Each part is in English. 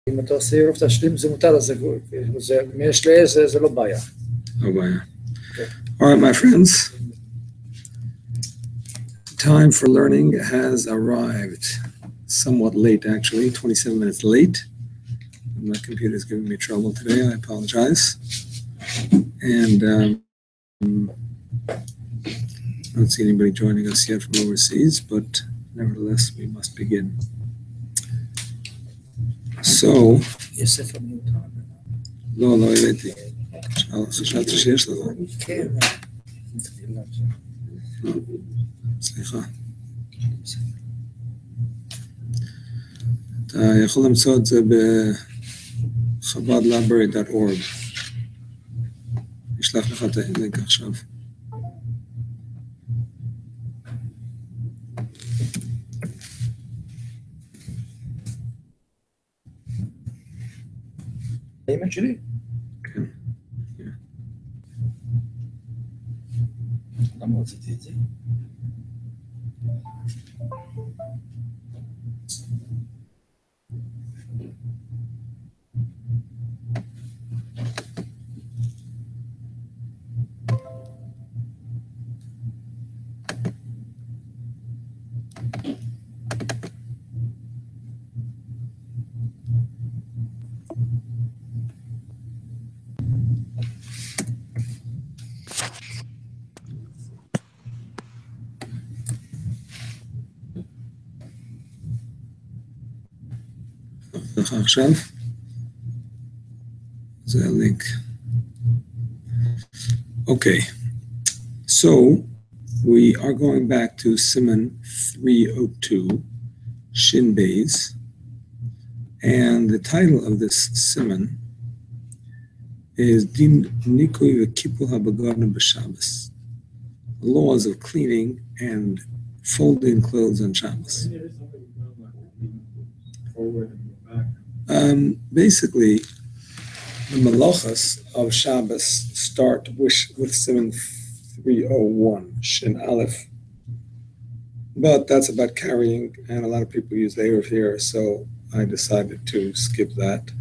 אם אתה עושה עירוב תשלים זה מותר, אז אם יש לאש זה לא בעיה. לא בעיה. All right, my friends. Time for learning has arrived. Somewhat late, actually, 27 minutes late. My computer is giving me trouble today. I apologize. And I don't see anybody joining us yet from overseas, but nevertheless, we must begin. So, לא הבאתי. חשבתי שיש לך. כן. סליחה. אתה יכול למצוא את זה בחב"דlibrary.org. אשלח לך את הלינק עכשיו. האימייל שלי? כן. למה רציתי את זה? עכשיו זה הלינק. Okay, so we are going back to Siman 302, Shin Beis, and the title of this Siman is Din Nikui v'Kippur HaBagad b'Shabbos, laws of cleaning and folding clothes on Shabbos. Basically, the malachas of Shabbos start with Siman 301, Shin Aleph. But that's about carrying, and a lot of people use the Erev here, so I decided to skip that.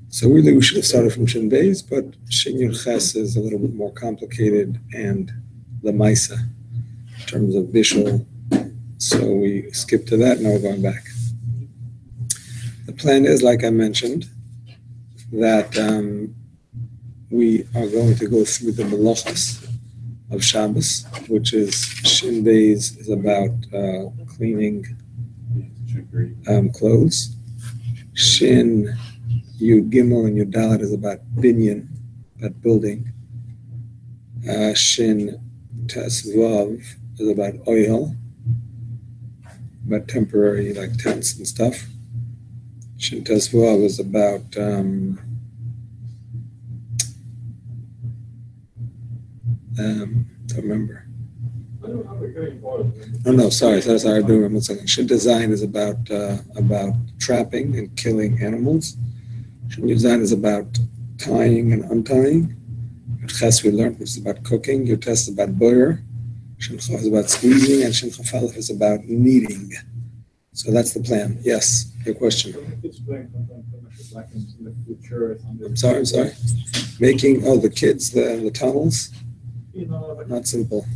So really we should have started from Shin Beis, but Shin Yud Ches is a little bit more complicated, and the Maisa, in terms of visual. So we skipped to that, now we're going back. The plan is, like I mentioned, that we are going to go through the malachas of Shabbos, which is Shin Beis is about cleaning clothes. Shin Yud Gimel and Yud Dalet is about binyan, about building. Shin Tes Vav is about oil, about temporary like tents and stuff. Shin Tes Vav is about I remember. No, sorry. I do remember something. Shin Design is about trapping and killing animals. Shin Design is about tying and untying. Yud Ches we learned, which is about cooking. Yud Tes is about boyer. Shin Chaf is about squeezing, and Shin Chaf Aleph is about kneading. So that's the plan. Yes, your question. I'm sorry. Making the kids the tunnels. Not simple.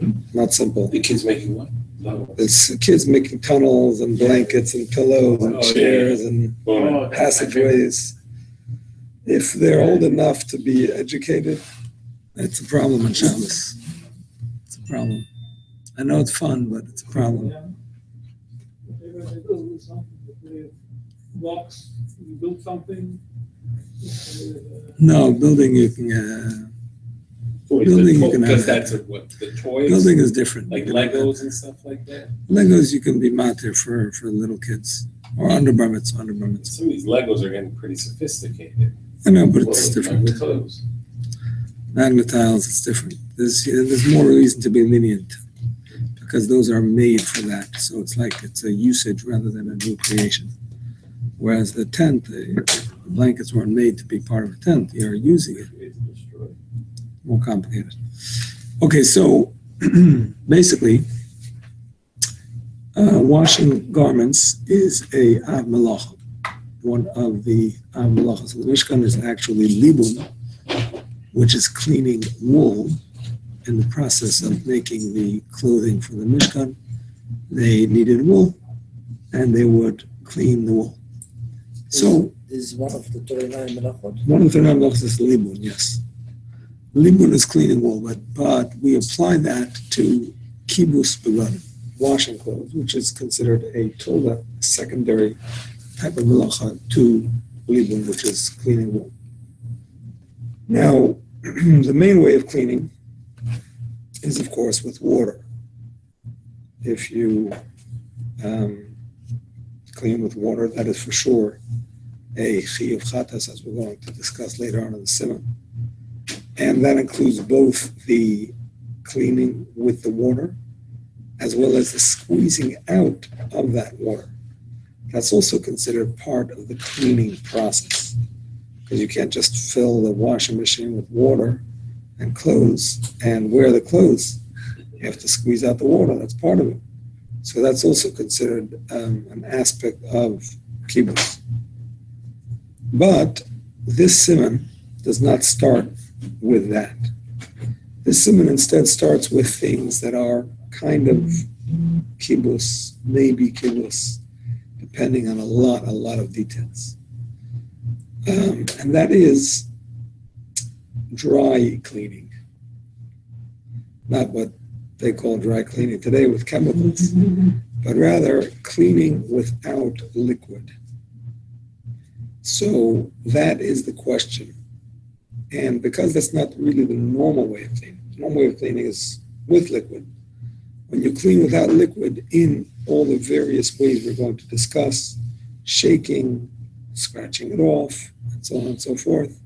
The kids making what? It's kids making tunnels and blankets and pillows and chairs and passageways. If they're old enough to be educated, it's a problem on Shabbos. It's a problem. I know it's fun, but it's a problem. Blocks, you build something? No, building you can Because that's what the toys. Building is different. Like Legos and stuff like that. Legos you can be matir for little kids or under bar mitzvah. Some of these Legos are getting pretty sophisticated. I know, but it's different. Magna tiles, it's different. There's more reason to be lenient because those are made for that. So it's like it's a usage rather than a new creation. Whereas the tent, the blankets weren't made to be part of a tent. You're using it. More complicated. Okay, so basically, washing garments is a av malacha. one of the malachas of the Mishkan is actually libun, which is cleaning wool. In the process of making the clothing for the Mishkan, they needed wool, and they would clean the wool. So, This is one of the 39 melachot. one of the 39 melachos is libun, yes. Libun is cleaning wool, but we apply that to kibus begadim, washing clothes, which is considered a tola, secondary type of melacha to libun, which is cleaning wool. Now, the main way of cleaning is, of course, with water. If you clean with water, that is for sure a chiyuv chatas, as we're going to discuss later on in the Siman. And that includes both the cleaning with the water as well as the squeezing out of that water. That's also considered part of the cleaning process, because you can't just fill the washing machine with water and clothes and wear the clothes. You have to squeeze out the water. That's part of it. So that's also considered an aspect of kibbutz. But this siman does not start with that. This siman instead starts with things that are kind of kibbutz, maybe kibbutz, depending on a lot of details. And that is dry cleaning. Not what they call dry cleaning today with chemicals, but rather cleaning without liquid. So that is the question. And because that's not really the normal way of cleaning, the normal way of cleaning is with liquid. When you clean without liquid in all the various ways we're going to discuss, shaking, scratching it off, and so on and so forth.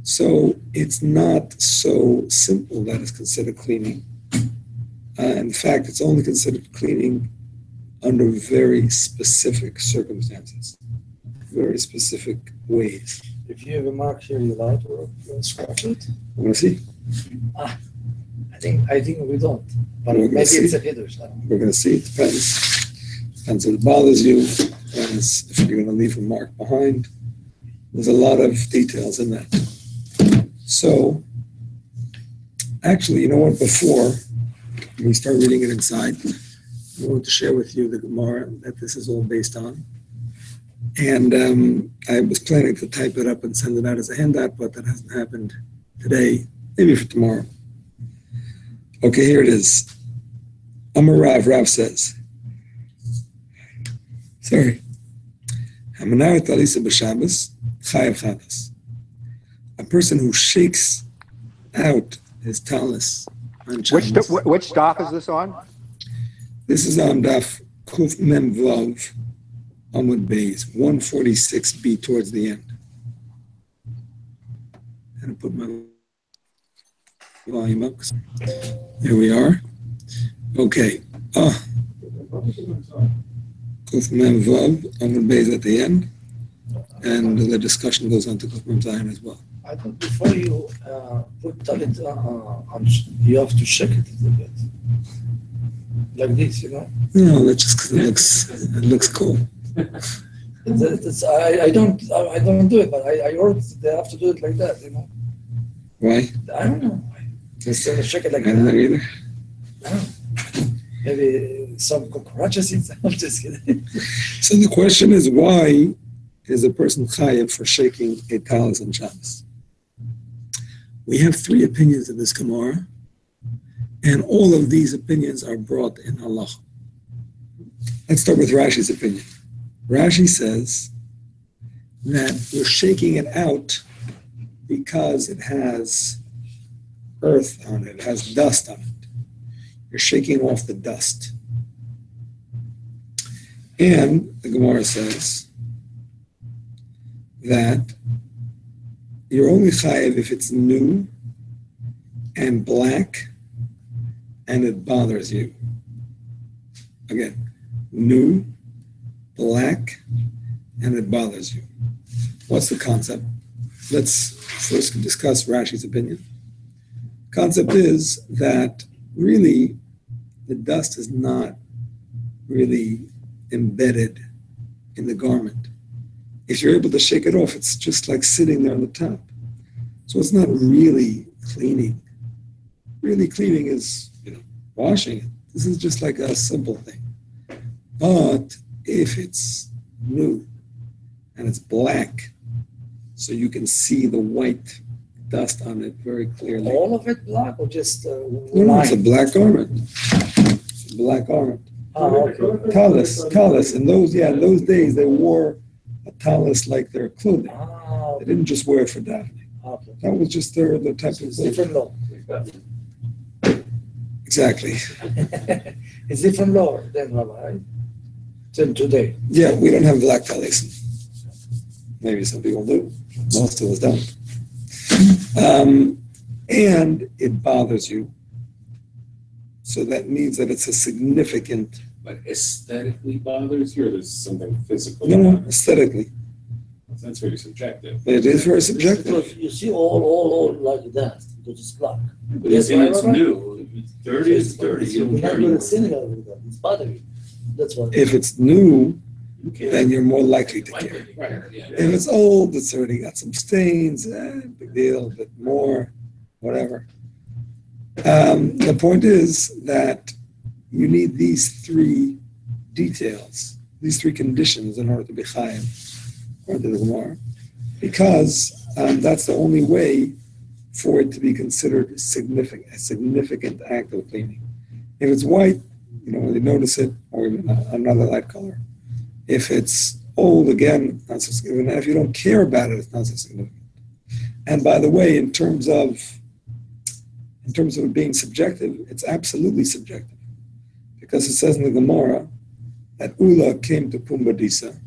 So it's not so simple that it's considered cleaning. In fact, it's only considered cleaning under very specific circumstances, very specific ways. If you have a mark here, you allowed to scratch it? You want to see? I think we don't. But We're maybe gonna see. it's a hiddush. We're going to see. It depends. Depends if it bothers you. Depends if you're going to leave a mark behind. There's a lot of details in that. So, actually, you know what? Before we start reading it inside, I want to share with you the Gemara that this is all based on. And I was planning to type it up and send it out as a handout, but that hasn't happened today, maybe for tomorrow. Okay, here it is. Amar Rav. Rav says, Hamanayat Alisa b'Shabbos chayav chatas. A person who shakes out his talis on Shabbos. Which daf is this on? This is on daf Kuf Mem Vav Amud Beis 146b towards the end. And I put my volume up. Here we are. Okay. Kuf Mem Vav Amud Beis at the end. And the discussion goes on to Kuf Mem Zayin as well. I thought before you put talit on, you have to shake it a little bit. Like this, you know? No, that's just because it looks cool. I don't do it, but I heard they have to do it like that, you know? Why? I don't know. Just shake it like I don't know that. either. I don't know. Maybe some cockroaches in I'm just kidding. So the question is, why is a person chayav for shaking a talis on Shabbos? We have three opinions in this Gemara, and all of these opinions are brought in halacha. Let's start with Rashi's opinion. Rashi says that you're shaking it out because it has earth on it, it has dust on it. You're shaking off the dust. And the Gemara says that you're only chayav if it's new and black and it bothers you. Again, new, black, and it bothers you. What's the concept? Let's first discuss Rashi's opinion. Concept is that really the dust is not really embedded in the garment. if you're able to shake it off, it's just like sitting there on the top. So it's not really cleaning. Really cleaning is, washing it. This is just like a simple thing. But if it's new and it's black, so you can see the white dust on it very clearly. All of it black or just No, it's a black garment. It's a black garment. okay. Talis. In those days, they wore a talis like their clothing. They didn't just wear it for davening. Okay. That was just the type of It's clothing. different law. Exactly. It's different law than Rabbi, than today. Yeah, we don't have black talis. Maybe some people do. Most of us don't. And it bothers you. So that means that it's a significant. But aesthetically bothers you, or there's something physical? No, aesthetically. That's very subjective. It is very subjective. Because you see all like that because it's black. But if it's new, if it's dirty, it's dirty. You You're don't not care. going to synagogue with that. It's bothering you. That's what. If it's new, You can't. then you're more likely to care. Right, yeah. If it's old, it's already got some stains, big deal, a bit more, whatever. The point is that you need these three details, these three conditions in order to be chayav, according to the Gemara, because that's the only way for it to be considered a significant act of cleaning. If it's white, you don't really notice it, or even another light color. If it's old, again, not so significant. And if you don't care about it, it's not so significant. And by the way, in terms of it being subjective, it's absolutely subjective. Because it says in the Gemara that Ula came to Pumbedisa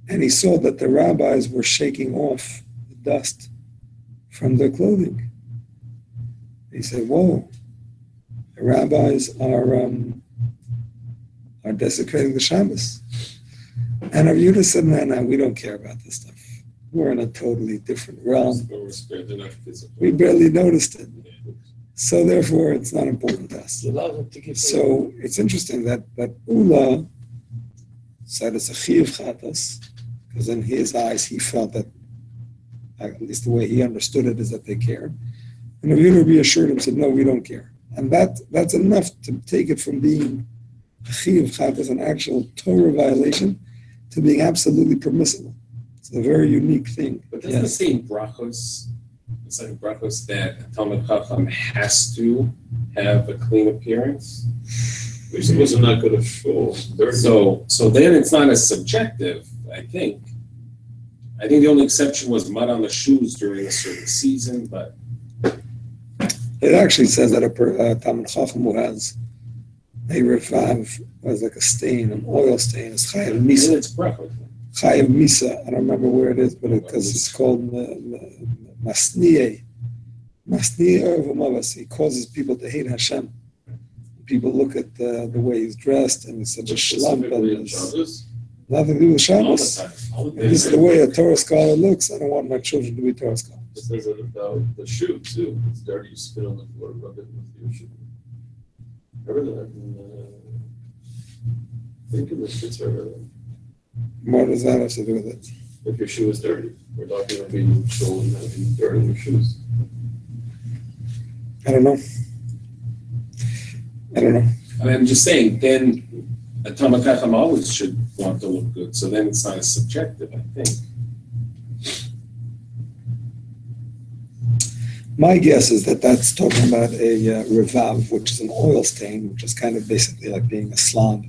and he saw that the rabbis were shaking off the dust from their clothing. He said, whoa, the rabbis are desecrating the Shabbos. And Rav Yehuda said, no, we don't care about this stuff. We're in a totally different realm. We barely noticed it. So therefore, it's not important to us. So it's interesting that Ula said it's a chiyuv chatas, because in his eyes, he felt that, at least the way he understood it, is that they cared. And Rav Yehuda reassured him, said, no, we don't care. And that's enough to take it from being a chiyuv chatas, an actual Torah violation, to being absolutely permissible. It's a very unique thing. But doesn't it say in brachos, it's like brachos that a Talmid Chacham has to have a clean appearance? We're supposed to not go to shul. So then it's not as subjective, I think. I think the only exception was mud on the shoes during a certain season, but It actually says that a Talmid Chacham who has a revav, has like a stain, an oil stain, is chayav then misa. it's brachos. Chayav misa. I don't remember where it is, but because it's called masniye. Masniye v'mavas. He causes people to hate Hashem. People look at the way he's dressed and he's such a shlump. Specifically in And Shabbos. nothing to do with All Shabbos. the time. This is the way a Torah scholar looks. I don't want my children to be Torah scholars. It says it about the shoe too. It's dirty. You spit on the floor, rub it with your shoe. Remember that? I think in the Shitzer, What does that have to do with it? if your shoe is dirty, we're talking about being stolen and having dirt in your shoes. I don't know. I mean, I'm just saying, then a Talmid Chacham always should want to look good, so then it's not as subjective, I think. My guess is that that's talking about a revav, which is an oil stain, which is kind of basically like being a slab.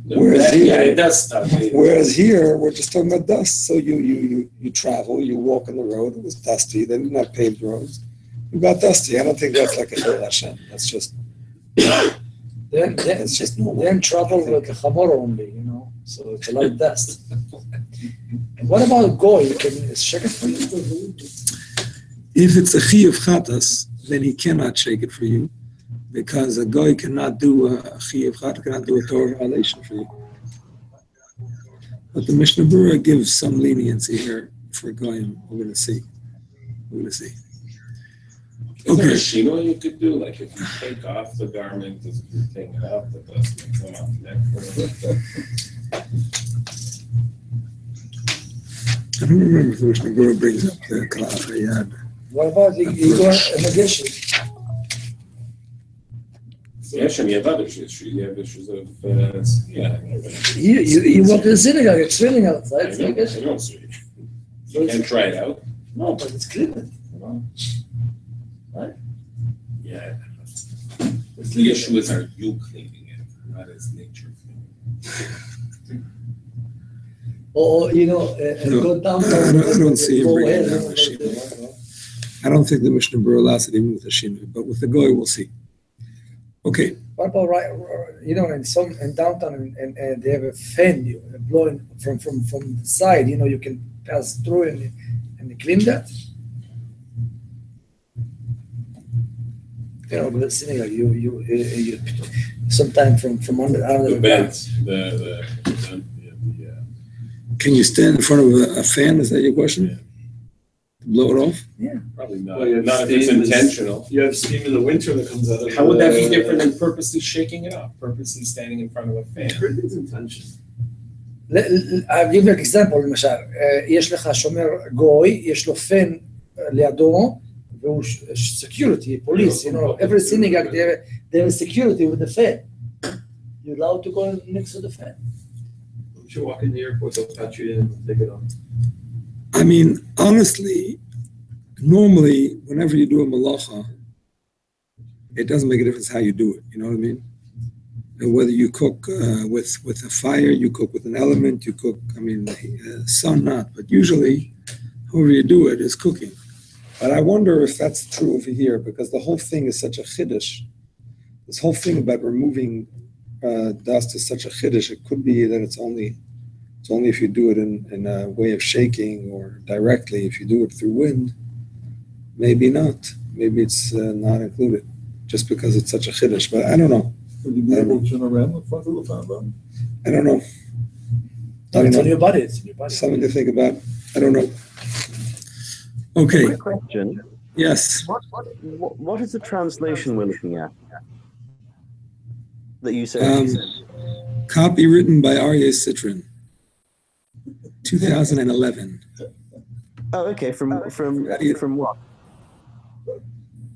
Whereas It does stuff. Whereas here, we're just talking about dust. So you travel, you walk on the road, it was dusty, they didn't have paved roads. It got dusty. I don't think that's like a Hil Hashem. That's just, it's just normal. Then travel with a chamor only, so it's a lot of dust. And what about goy? Can you check it for you? If it's a chiyuv chatas, then he cannot shake it for you, because a goy cannot do a chiyuv chatas, cannot do a Torah violation for you. But the Mishnah Berurah gives some leniency here for goyim. We're going to see. Is there a Okay. shino you could do? Like if you take off the garment, if you take it off, the dust may come off neck. I don't remember if the Mishnah Berurah brings up the Kalaf Hayad. What about Igor and Nageshi? Yes, and you have other issues. You have issues of, You walk to the synagogue, it's raining outside. I It's know, Nageshi. I know, so you can try it out. No, but it's clean. Yeah. The issue is, are you cleaning it, not as nature cleaning? Or, No, go down. I don't see him go bringing ahead, down the Shema. I don't think the Mishnah Berurah allows it even with the Shema, but with the Goy, we'll see. Okay. What about in downtown and they have a fan blowing from the side, you can pass through and clean that. The synagogue, you sometimes from under The the vents, Can you stand in front of a fan? Is that your question? Blow it off? probably not, Well, you have not if it's steam is- intentional. You have steam in the winter that comes out of. How would that be different than purposely shaking it up, purposely standing in front of a fan? Everything's intention. I'll give you an example, למשל, יש לך שומר גוי, יש לו פן לידו, והוא security, police, every synagogue they have a security with the fan. You're allowed to go next to the fan. Once you walk in the airport, they'll patch you in and take it off. I mean, honestly, normally, whenever you do a malacha, it doesn't make a difference how you do it. You know what I mean? And whether you cook with a fire, you cook with an element, you cook, sun not, but usually, however you do it is cooking. But I wonder if that's true over here, because the whole thing is such a chiddush. This whole thing about removing dust is such a chiddush. It could be that it's only if you do it in a way of shaking or directly. If you do it through wind, maybe not. Maybe it's not included, just because it's such a chiddush. But I don't know. Would you be able to turn around the front of the fan then? I don't know. It's on your body. It's in your body. Something to think about. I don't know. Okay. Quick question. Yes. What is the translation we're looking at? That you said. Copy written by Aryeh Citrin, 2011. Oh, okay. From what?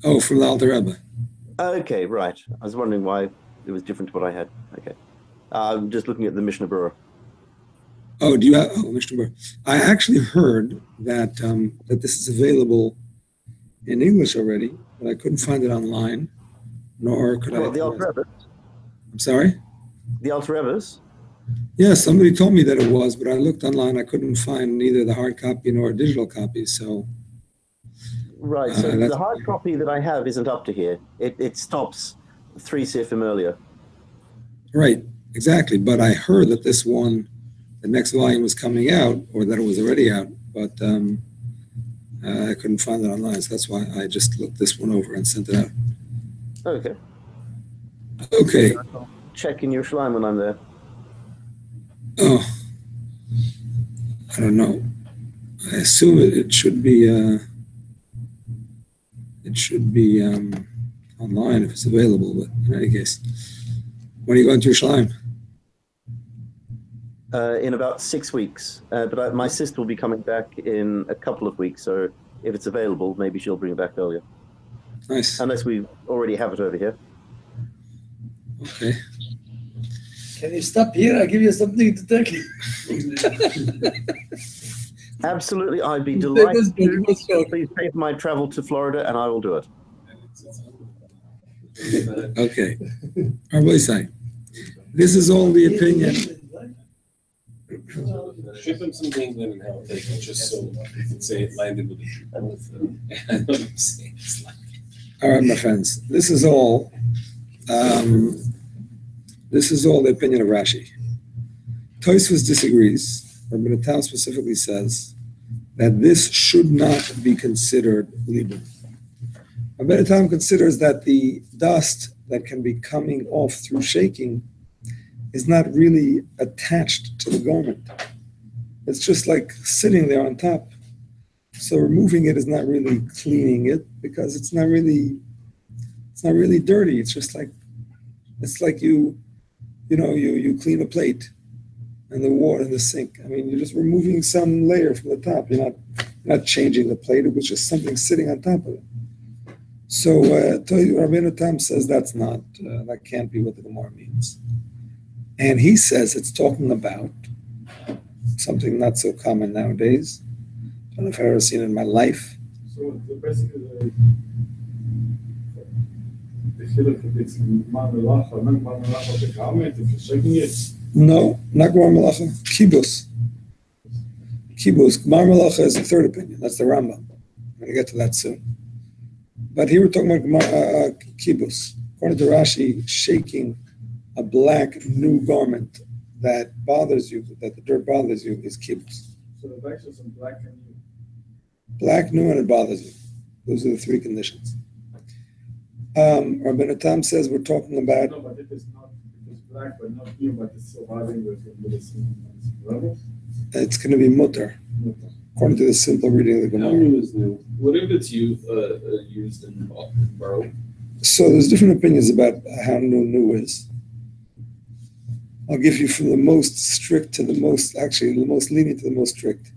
Oh, from the Alter Rebbe. Okay, right. I was wondering why it was different to what I had. Okay. I'm just looking at the Mishnah Berurah. Oh, do you have? Oh, Mr. Burr. I actually heard that that this is available in English already, but I couldn't find it online, nor could Well, I. the Alter Rebbe. I'm sorry? The Alter Rebbe's. Yeah, somebody told me that it was, but I looked online. I couldn't find neither the hard copy nor a digital copy. So. Right. So the hard copy that I have isn't up to here. It stops 3 Sifim earlier. Right. Exactly. But I heard that this one, the next volume was coming out, or that it was already out, but I couldn't find it online. So that's why I just looked this one over and sent it out. Okay. Okay. Check in Yerushalayim when I'm there. Oh, I don't know. I assume it should be online if it's available. But in any case, when are you going to Yerushalayim? In about 6 weeks. But my sister will be coming back in a couple of weeks. So if it's available, maybe she'll bring it back earlier. Nice. Unless we already have it over here. Okay. Can you stop here? I'll give you something to take. Absolutely. I'd be delighted to. Please pay for my travel to Florida and I will do it. Okay. Rabbi Isai, this is all the opinion. Ship him some to England and have it taken, just so you can say it landed with the ship. I know what I'm saying. It's like, All right, my friends. This is all the opinion of Rashi. Tosfos disagrees. Rabbi Natal specifically says that this should not be considered libur. Rabbi Natal considers that the dust that can be coming off through shaking is not really attached to the garment. It's just like sitting there on top. So removing it is not really cleaning it because it's not really dirty. It's just like you clean a plate. and the water in the sink. I mean, you're just removing some layer from the top. You're not changing the plate. It was just something sitting on top of it. So Rabbeinu Tam says that can't be what the Gemara means. And he says it's talking about something not so common nowadays. I don't know if I've ever seen it in my life. So basically, the Hilchos, it's Mar Melacha, not Mar Melacha, the garment, if you're shaking it. No, not Mar Melacha. Kibbutz. Kibbutz. Mar Melacha is the third opinion. That's the Rambam. I'm going to get to that soon. But here we're talking about kibbutz. According to Rashi, shaking a black new garment that bothers you, that the dirt bothers you, is kibbutz. So the back is in black and new. Black, new, and it bothers you. Those are the three conditions. Rabbeinu Tam says we're talking about... No, but it is not, it is black but not new, but it's surviving with the same level. It's going to be mutter, according to the simple reading of the How Gemara. new is new? What if it's used in borrow? So there's different opinions about how new is. I'll give you from the most strict to the most lenient to the most strict.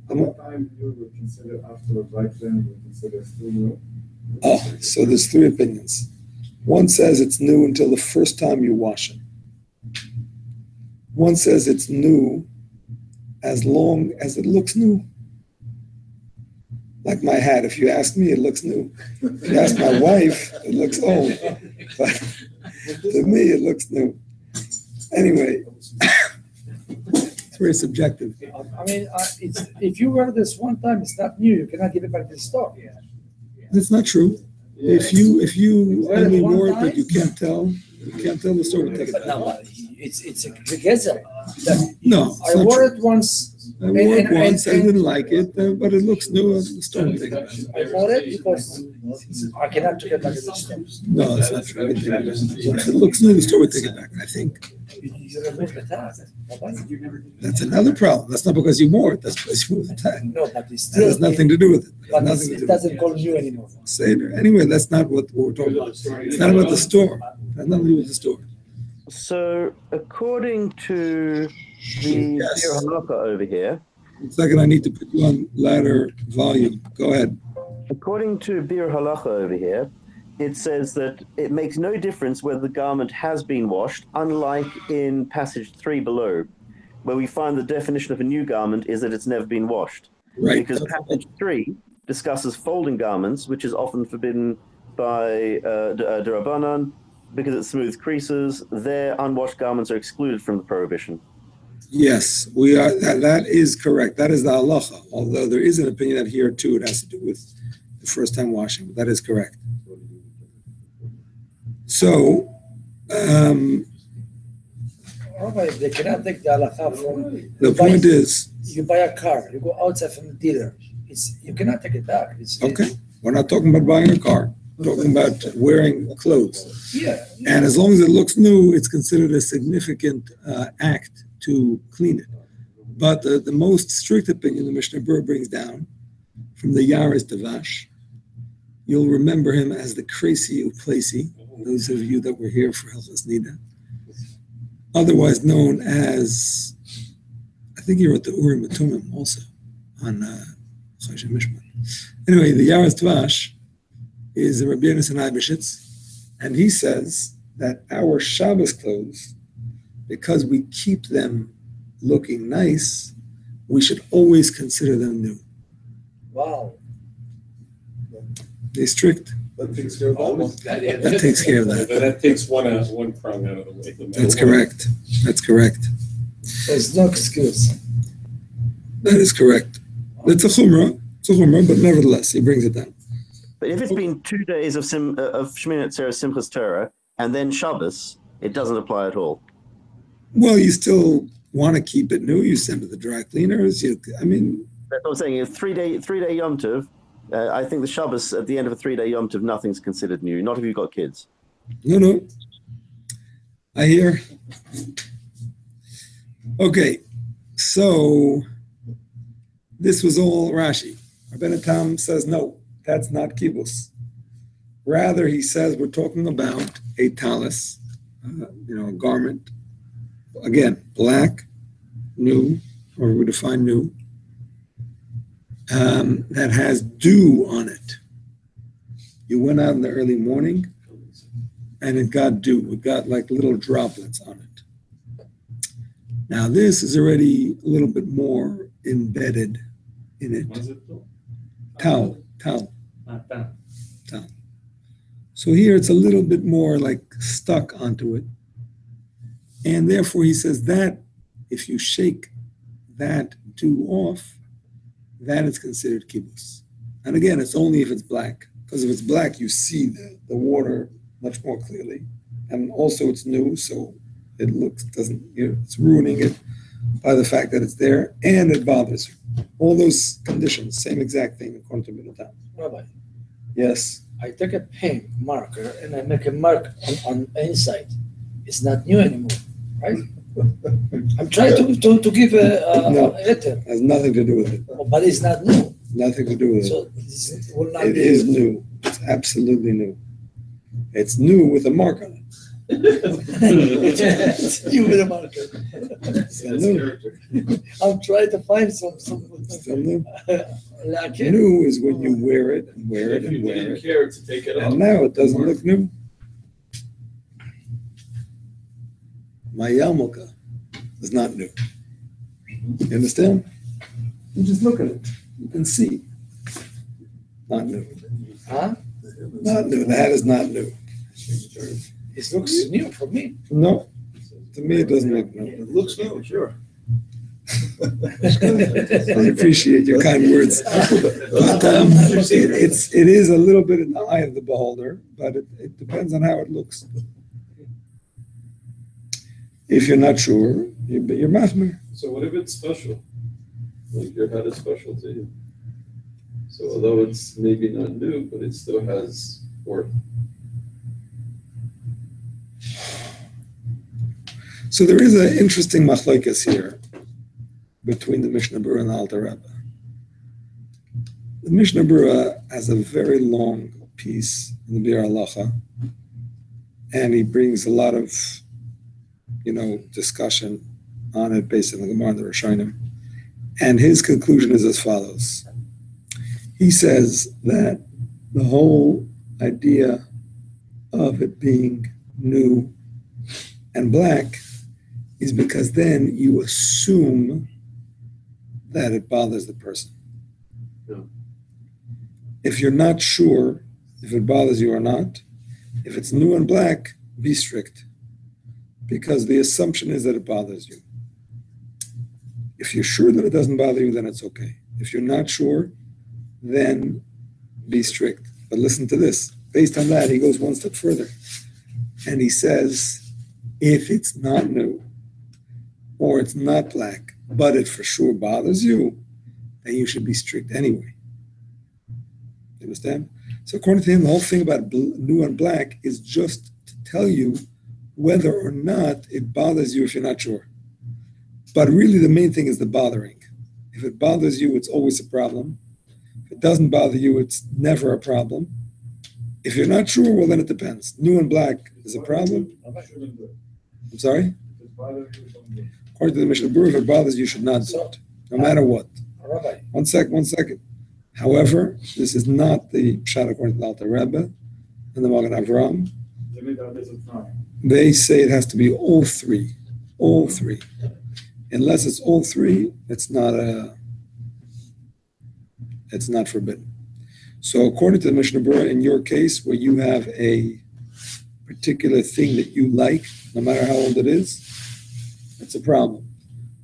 What time you would consider after a black then would consider still new? Oh, so there's three opinions. One says it's new until the first time you wash it. One says it's new as long as it looks new. Like my hat, if you ask me, it looks new. If you ask my wife, it looks old. But to me, it looks new. Anyway, it's very subjective. I mean, if you wear this one time, it's not new. You cannot give it back to the store. That's not true. Yeah. If you Wear it only one wore it, time? but you can't tell the store will take it But back. no, it's a gezer. No, it's I not wore true. it once. I wore it once. I didn't like it, but it looks new. The store will take it back. I wore it because I cannot take it back to the store. No, that's not true. If it looks new, the store will take it back. I think You remove the tag. that's another problem. That's not because you wore it. That's because you moved the tag. No, but it's That still. has nothing to do with it. But Nothing to it do with doesn't call new anymore. Seder. Anyway, that's not what we're talking about. It's not about the store. It has nothing to do with the store. So, according to the Yes. Bir Halakha over here, Second, I need to put you on louder volume. Go ahead. according to Bir Halakha over here, it says that it makes no difference whether the garment has been washed, unlike in passage 3 below, where we find the definition of a new garment is that it's never been washed. Right. Because passage 3 discusses folding garments, which is often forbidden by Durabanan, because it smooths creases. Their unwashed garments are excluded from the prohibition. Yes, we are. That is correct. That is the halacha. Although there is an opinion that here too it has to do with the first time washing. But that is correct. So, Rabbi, they cannot take the halakha from. the point is, You buy a car, you go outside from the dealer. You cannot take it back. okay, we're not talking about buying a car. We're talking about wearing clothes. Yeah. And as long as it looks new, it's considered a significant act to clean it. But the most strict opinion the Mishnah Berurah brings down from the Yaris Davash, you'll remember him as the Kresi Uplesi, those of you that were here for Hilchos Nida, otherwise known as, I think he wrote the Urim Tumim also on Choshen Mishpat. Anyway, the Yaris Davash is Rabbi Yonasan Eibeshitz, and he says that our Shabbos clothes, because we keep them looking nice, we should always consider them new. Wow. They're strict. That takes care of that one. That takes care of that. That takes one prong out of the way. That's correct. That's correct. There's no excuse. That is correct. It's a chumrah, but nevertheless, he brings it down. But if it's been 2 days of Shemini Atzeret Simchas Torah and then Shabbos, it doesn't apply at all. Well, you still want to keep it new. You send it to the dry cleaners. That's what I'm saying. A three-day Yom Tov, I think the Shabbos at the end of a 3-day Yom Tov, nothing's considered new. Not if you've got kids. No. I hear. Okay, so this was all Rashi. Rabbeinu Tam says, no, that's not kibbutz. Rather, he says we're talking about a talis, a garment, again, black, new, or we define new, that has dew on it. You went out in the early morning and it got dew. It got like little droplets on it. Now this is already a little bit more embedded in it. Was it though? Tau. Not that. So here it's a little bit more like stuck onto it. And therefore he says that if you shake that dew off, that is considered kibbutz. And again, it's only if it's black. Because if it's black, you see the water much more clearly. And also it's new, so it it's ruining it by the fact that it's there, and it bothers you. All those conditions, same exact thing according to Middletown. Rabbi, Yes. I take a pen marker and I make a mark on inside. It's not new anymore, right? I'm trying to give a letter. Has nothing to do with it. But it's not new. Nothing to do with it. So it will not It be is new. It's absolutely new. It's new with a mark on it. It's new with a marker. Still new. I'm trying to find some Still new. like it. New is when you wear it and wear it If you and wear didn't it. care to take it off. And now it doesn't look new. My yarmulke is not new. You understand? You just look at it. You can see. Not new. Huh? Not new. The hat is not new. It looks new for me. No. To me, it doesn't look new. It looks new, sure. I appreciate your kind words. But it is a little bit in the eye of the beholder, but it depends on how it looks. If you're not sure, you're machmir. So what if it's special? Like your hat is special to you. So although it's maybe not new, but it still has worth. So there is an interesting machlokes here between the Mishnah Berurah and the Alter Rebbe. The Mishnah Berurah has a very long piece in the Bir Halacha, and he brings a lot of, discussion on it based on the Gemara and the Rishonim. And his conclusion is as follows. He says that the whole idea of it being new and black is because then you assume that it bothers the person. Yeah. If you're not sure if it bothers you or not, if it's new and black, be strict, because the assumption is that it bothers you. If you're sure that it doesn't bother you, then it's okay. If you're not sure, then be strict. But listen to this. Based on that, he goes one step further. And he says, if it's not new, or it's not black, but it for sure bothers you, then you should be strict anyway. You understand? So according to him, the whole thing about new and black is just to tell you whether or not it bothers you if you're not sure. But really the main thing is the bothering. If it bothers you, it's always a problem. If it doesn't bother you, it's never a problem. If you're not sure, well, then it depends. New and black is a problem. I'm sorry? According to the Mishnah Berurah, if it bothers you, you should not do it, no matter what. Rabbi. One second. However, this is not the Pshat according to the Alter Rebbe and the Magen Avraham. They say it has to be all three. Unless it's all three, it's not forbidden. So according to the Mishnah Berurah, in your case, where you have a particular thing that you like, no matter how old it is, it's a problem.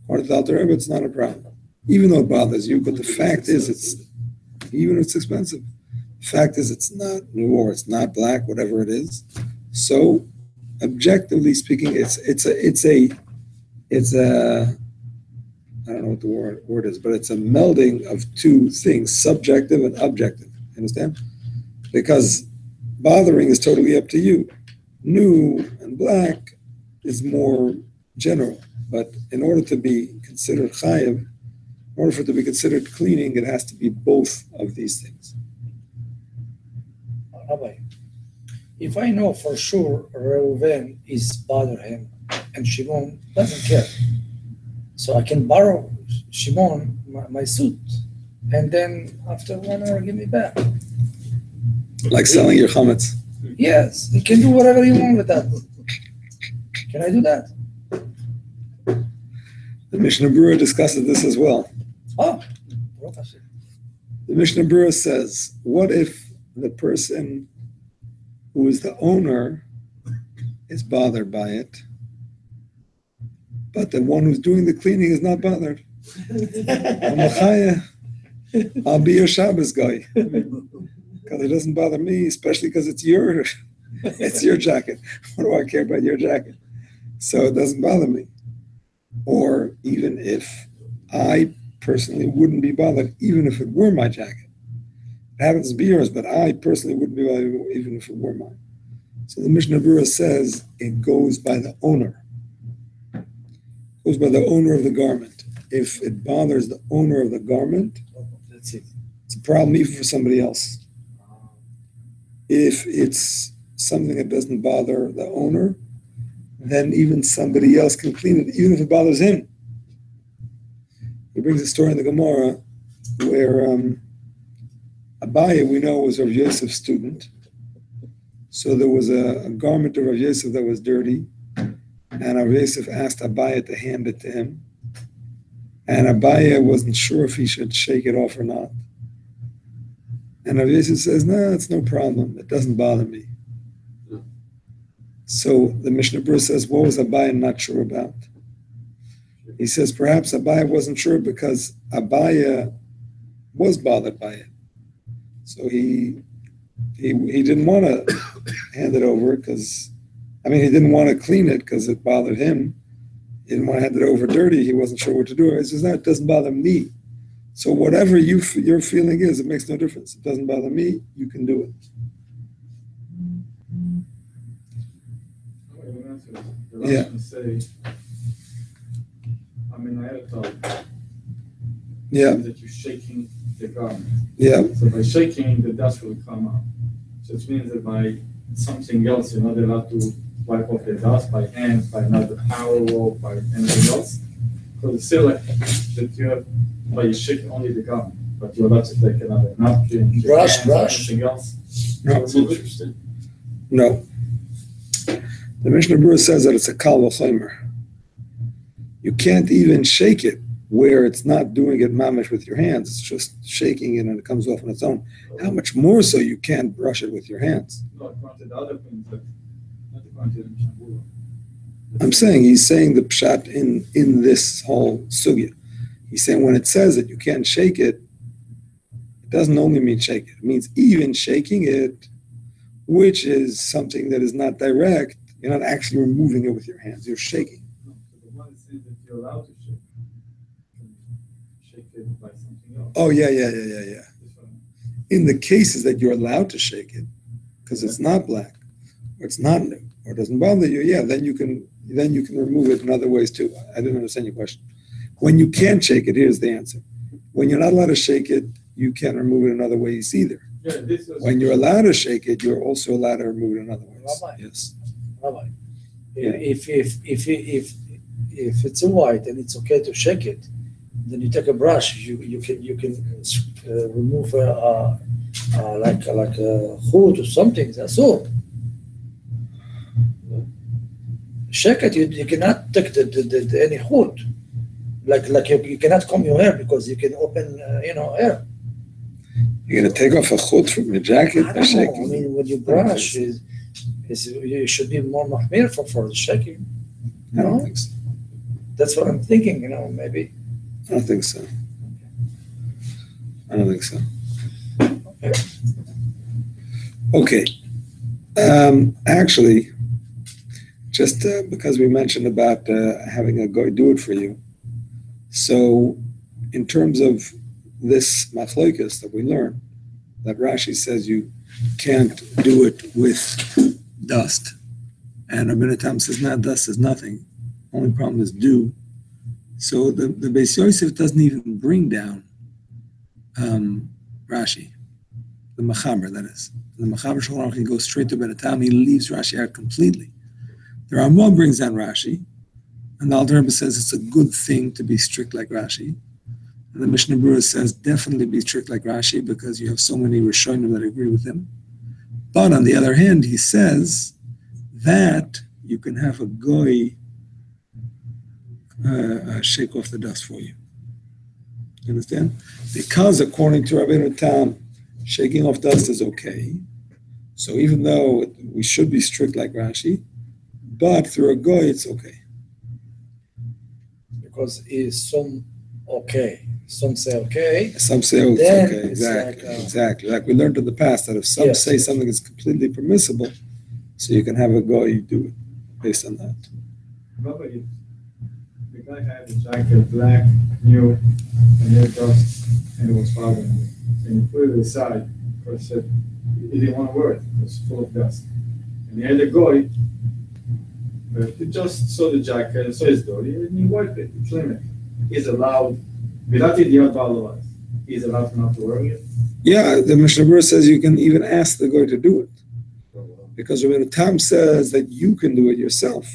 According to the Alter Rebbe, it's not a problem. Even though it bothers you, but the fact is even if it's expensive, the fact is it's not new or it's not black, whatever it is. So objectively speaking, it's a I don't know what the word is, but it's a melding of two things, subjective and objective. Understand? Because bothering is totally up to you. New and black is more general, but in order to be considered chayiv, in order for it to be considered cleaning, it has to be both of these things. Rabbi, if I know for sure Reuven is bother him and Shimon doesn't care, So I can borrow Shimon my suit, and then after 1 hour give me back. Like selling your chametz. Yes, you can do whatever you want with that. Can I do that? The Mishnah Berurah discusses this as well. Oh, Baruch Hashem. The Mishnah Berurah says, what if the person who is the owner is bothered by it, but the one who's doing the cleaning is not bothered? I'll be your Shabbos guy. Because it doesn't bother me, especially because it's your jacket. What do I care about your jacket? So it doesn't bother me. Or even if I personally wouldn't be bothered, even if it were my jacket. It happens to be yours, but I personally wouldn't be bothered even if it were mine. So the Mishnah Berurah says it goes by the owner. It goes by the owner of the garment. If it bothers the owner of the garment, That's it. it's a problem even for somebody else. If it's something that doesn't bother the owner, then even somebody else can clean it, even if it bothers him. He brings a story in the Gemara where Abaye, we know, was Rav Yosef's student. So there was a garment of Rav Yosef that was dirty, and Rav Yosef asked Abaye to hand it to him. And Abaye wasn't sure if he should shake it off or not. And Rav Yosef says, no, it's no problem. It doesn't bother me. So the Mishnah Berurah says, what was Abaye not sure about? He says, perhaps Abaye wasn't sure because Abaye was bothered by it. So he didn't want to hand it over because, he didn't want to clean it because it bothered him. He didn't want to hand it over dirty. He wasn't sure what to do. He says, no, it doesn't bother me. So whatever your feeling is, it makes no difference. It doesn't bother me. You can do it. Yeah. Say, I had a thought. Yeah. That you're shaking the garment. Yeah. So by shaking, the dust will come out. So it means that by something else, you're not allowed to wipe off the dust by hand, by another towel, or by anything else. Because it's still like that you have, by you shaking only the garment, but you're allowed to take another napkin, Brush. anything else. No. So it's interesting. No. The Mishnah Berurah says that it's a kal v'chomer. You can't even shake it where it's not doing it mamish with your hands. It's just shaking it and it comes off on its own. How much more so you can't brush it with your hands? No, I pointed other things, but not the pointed in Shambhala. I'm saying, he's saying the pshat in this whole sugya. He's saying when it says that you can't shake it, it doesn't only mean shake it. It means even shaking it, which is something that is not direct. You're not actually removing it with your hands. You're shaking. No, so the one that says that you're allowed to shake, you can shake it by something else. Oh, yeah. This one. In the cases that you're allowed to shake it, because it's not black, or it's not new, or it doesn't bother you, yeah, then you can remove it in other ways too. I didn't understand your question. When you can't shake it, here's the answer. When you're not allowed to shake it, you can't remove it in other ways either. Yeah, this was. When you're allowed to shake it, you're also allowed to remove it in other ways. Rabbi. Yes. Rabbi, Yeah. if it's a white and it's okay to shake it, then you take a brush. You can remove like a hood or something. That's all. Shake it. You cannot take the any hood. Like you cannot comb your hair because you can open air. You're going to take off a hood from your jacket I by don't know. shaking? When you brush, you should be more mahmir for the shaking. I don't No? think so. That's what I'm thinking. Maybe. I don't think so. Okay. Actually, just because we mentioned about having a guy do it for you. So, in terms of this machlokas that we learn, that Rashi says you can't do it with dust, and Rabbi Tam says, "No, dust is nothing. Only problem is dew." So the Beis Yosef doesn't even bring down Rashi, the Machaber, that is. The Machaber Shulchan Aruch, he goes straight to Rabbi Tam. He leaves Rashi out completely. The Rambam brings down Rashi, And the Alter Rebbe says it's a good thing to be strict like Rashi. And the Mishnah Berurah says definitely be strict like Rashi because you have so many Rishonim that agree with him. But on the other hand, he says that you can have a goy shake off the dust for you. You understand? Because according to Rabbeinu Tam, shaking off dust is okay. So even though we should be strict like Rashi, but through a goy, it's okay. Because it's some okay. Some say okay. Some say it's Then okay. it's Exactly. like, Exactly. Like we learned in the past that if some Yes, say yes. something is completely permissible, so you can have a goy, you do it based on that. Remember, if the guy had a jacket, black, new, and hair dust, and it was bothering him. And he put it aside because he said he didn't want to wear it. It was full of dust. And he had a goy, but he just saw the jacket and saw his dirty, and he wiped it, he cleaned it. He's allowed, without idiot otherwise, he's allowed not to wear it. Yeah, the Mishnah Berurah says you can even ask the goy to do it. Because Rabbeinu Tam says that you can do it yourself.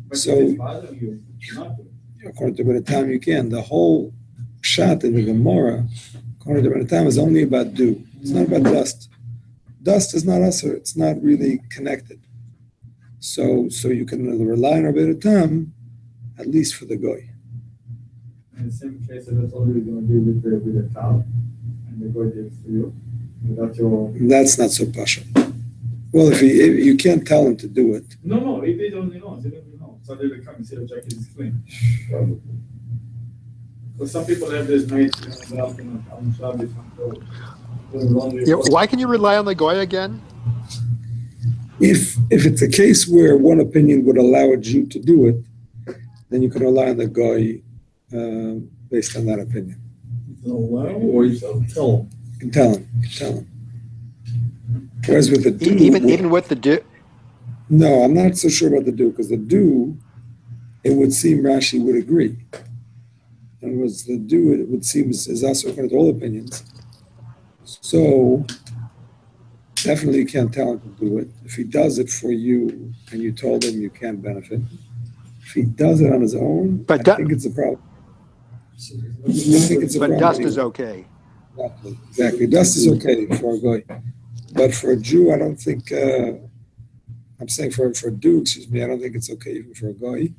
But So- if it's bothering you, you not do it. According to Rabbeinu Tam, you can. The whole shot in the Gemara, according to Rabbeinu Tam, is only about dew. It's not about dust. Dust is not usher. It's not really connected. So you can rely on Rabbeinu Tam, at least for the goy. In the same case, that's all you're going to do with the towel, and the goy gives to you, without your. That's not so pasha. Well, if you can't tell him to do it, No, if they don't know, they don't know. So they will come and say the jacket is clean. Because some people have this night, on Shabbos, doing laundry. Yeah, why can you rely on the goy again? if it's a case where one opinion would allow a Jew to do it, then you can rely on the goy based on that opinion. You can allow or you can tell them. You can tell him. Whereas with the do, Even with the do. no, I'm not so sure about the do, because the do, it would seem Rashi would agree. And was the do, it would seem is also according to all opinions. So definitely you can't tell him to do it. If he does it for you and you told him you can't benefit, if he does it on his own, But I think it's a problem. I think it's a But problem dust is anyway. okay. Exactly. Dust is okay for a goy. But for a Jew, I don't think, I'm saying for a Jew, I don't think it's okay even for a goy.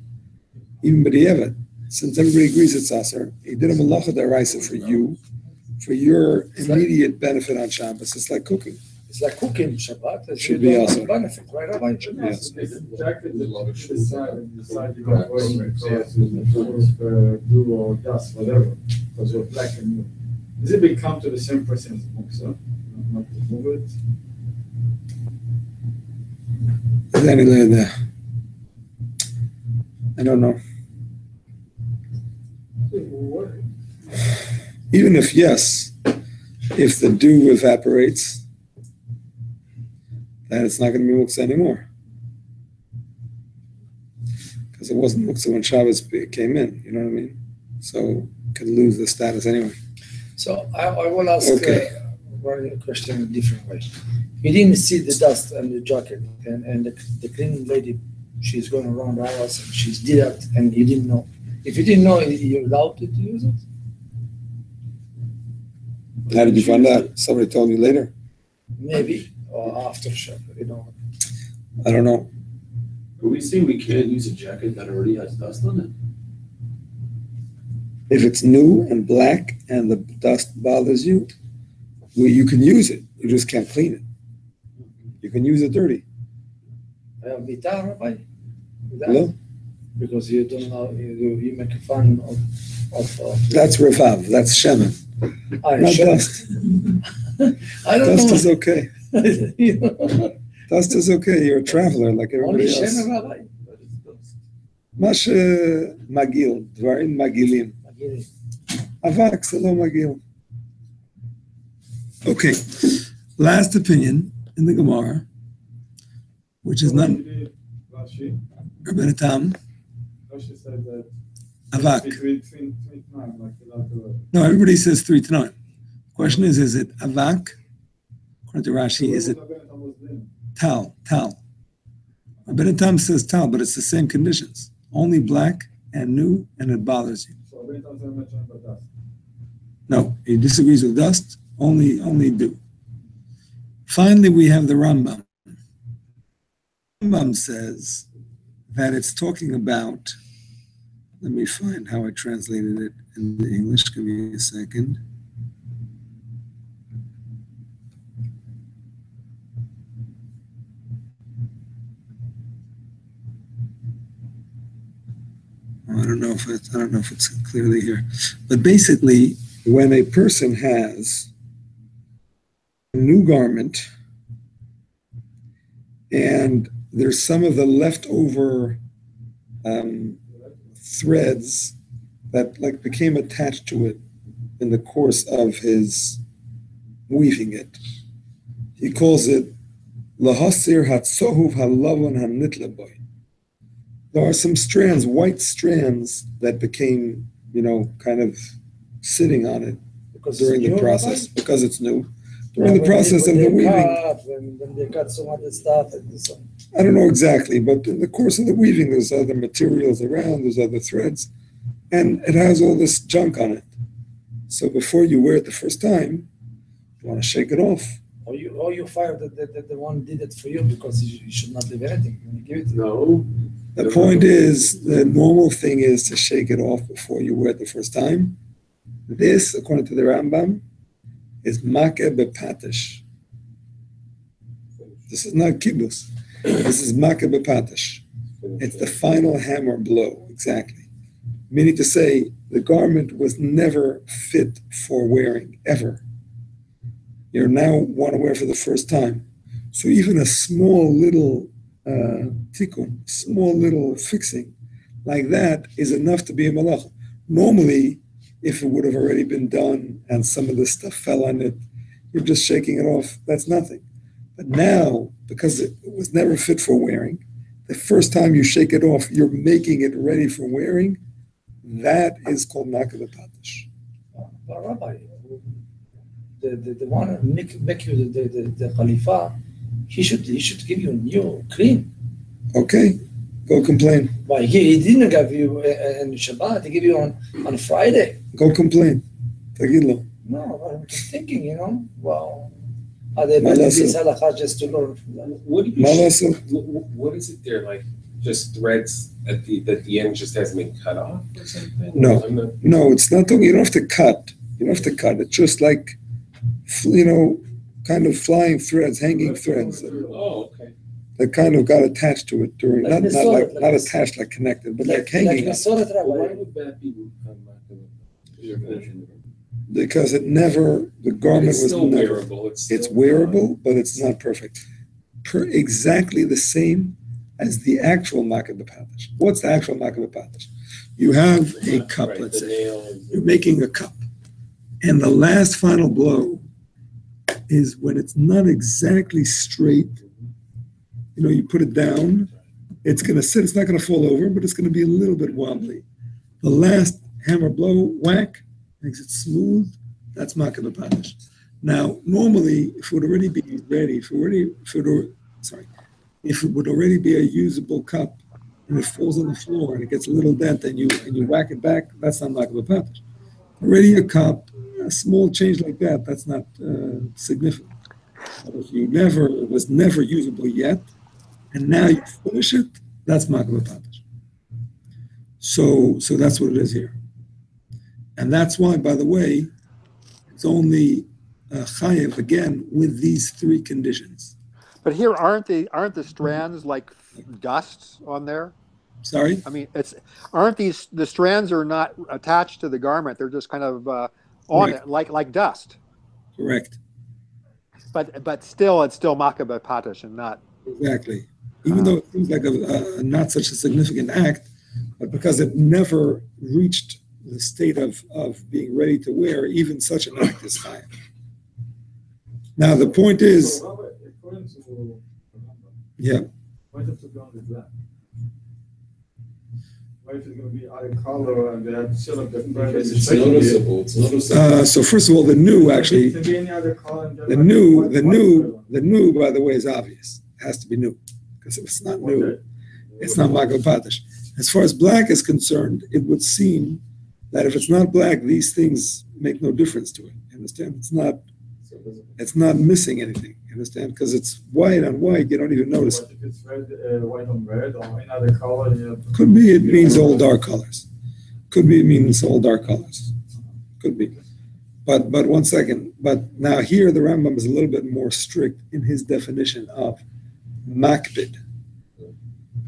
Even B'di'evet, since everybody agrees it's aser, he did a malacha deraisa for you, for your immediate benefit on Shabbos. It's like cooking. It's like cooking Shabbat. It Should be also. benefit, right, Rabbi? Yes. The jacket that you decide, and you decide you're not wearing it because it's full of dew or dust, whatever, because you're black and new. Does it become to the same person as the muksa? Not to move it? I don't know. Even if yes, if the dew evaporates, then it's not going to be muktzah anymore. Because it wasn't muktzah when Shabbos came in, you know what I mean? So it could lose the status anyway. So I will ask Okay. one question in a different way. You didn't see the dust on the jacket, and the cleaning lady, she's going around the house and she's did that, and you didn't know. If you didn't know, you're allowed to use it? How did you find out? Somebody told you later? Maybe, or after Shabbat, you know. I don't know. Are we saying we can't use a jacket that already has dust on it? If it's new and black and the dust bothers you, well, you can use it. You just can't clean it. You can use it dirty. Bitar, Rabbi? Hello? Because you don't know, you make fun of That's revav. That's shemen. Not dust. I don't Dust know. is okay. You know, Dust is okay. You're a traveler like only everybody else. Shem, Rabbi. מה שמגעיל, דברים מגעילים. אבק זה לא מגעיל. Okay, last opinion in the Gemara, which is not Rashi Rabbeinu Tam, said that avak. between 9, like without the. No, everybody says 3 to 9. Question is it avak? According to Rashi, is it tal? Rabbeinu Tam says tal, but it's the same conditions. Only black and new, and it bothers you. So we don't mention about dust. No, he disagrees with dust, only dew. Finally, we have the Rambam. Rambam says that it's talking about, let me find how I translated it in the English, give me a second. I don't know if it's clearly here, but basically, when a person has a new garment and there's some of the leftover threads that like became attached to it in the course of his weaving it, he calls it lahasir hatzohuv halavon hanitlaboy. There are some strands, white strands, that became, kind of sitting on it during the process, because it's new. During the process of the weaving. When they cut some other stuff. I don't know exactly, but in the course of the weaving, there's other materials around, there's other threads, and it has all this junk on it. So before you wear it the first time, you want to shake it off. Or you fire the one did it for you because you should not leave anything when you give it to No. The point is, the normal thing is to shake it off before you wear it the first time. This, according to the Rambam, is makeh bepatish. This is not kibbutz. This is makeh bepatish. It's the final hammer blow, exactly. Meaning to say, the garment was never fit for wearing, ever. You now want to wear for the first time. So even a small little tikkun, small little fixing like that is enough to be a malacha. Normally, if it would have already been done and some of the stuff fell on it, you're just shaking it off. That's nothing. But now, because it was never fit for wearing, the first time you shake it off, you're making it ready for wearing. That is called makeh bepatish. But Rabbi, the one who make you the khalifa, he should give you new clean. Okay, go complain. Why he didn't give you on Shabbat? He gave you on Friday. Go complain. Tagid No, I'm just thinking, well, are they making this halakha just to learn from that? What is it there, like just threads at the end just hasn't been cut off or something? No, it's not talking, you don't have to cut. You don't have to cut. It's just like, kind of flying threads, hanging threads. Oh, okay. That kind of got attached to it during, Like not attached, like connected, but like hanging. Why would that be? Because the garment was still never wearable. It's wearable, but it's not perfect. Exactly the same as the actual makeh bepatish. What's the actual makeh bepatish? You have a cup, let's say. You're making a cup. And the last final blow is when it's not exactly straight. You put it down, it's going to sit, it's not going to fall over, but it's going to be a little bit wobbly. The last hammer blow, whack, makes it smooth. That's makeh bepatish. Now, normally, if it would already be ready, if it would already be a usable cup, and it falls on the floor and it gets a little dent, and you whack it back, that's not makeh bepatish. Already a cup, a small change like that, that's not significant. But if it was never usable yet, and now you finish it, that's makeh bepatish. So that's what it is here. And that's why, by the way, it's only chayev again with these three conditions. But here, aren't the strands like dust on there? Sorry? I mean, the strands are not attached to the garment; they're just kind of on it, like dust. Correct. But still, it's still makeh bepatish and not exactly. Even though it seems like a not such a significant act, but because it never reached the state of being ready to wear, even such an act is chayev. Now the point is, yeah. Why does it go with that? Why is it going to be out of color and they have still a different? It's noticeable. It's noticeable. So first of all, the new actually, the new, by the way, is obvious. It has to be new because if it's not new, it's not makeh bepatish. As far as black is concerned, it would seem that if it's not black, these things make no difference to it. You understand? It's not missing anything. You understand? Because it's white on white, you don't even notice. But if it's red, white on red or another color, Could be it means all dark colors. Could be it means all dark colors. Could be. But 1 second. But now here the Rambam is a little bit more strict in his definition of makbid.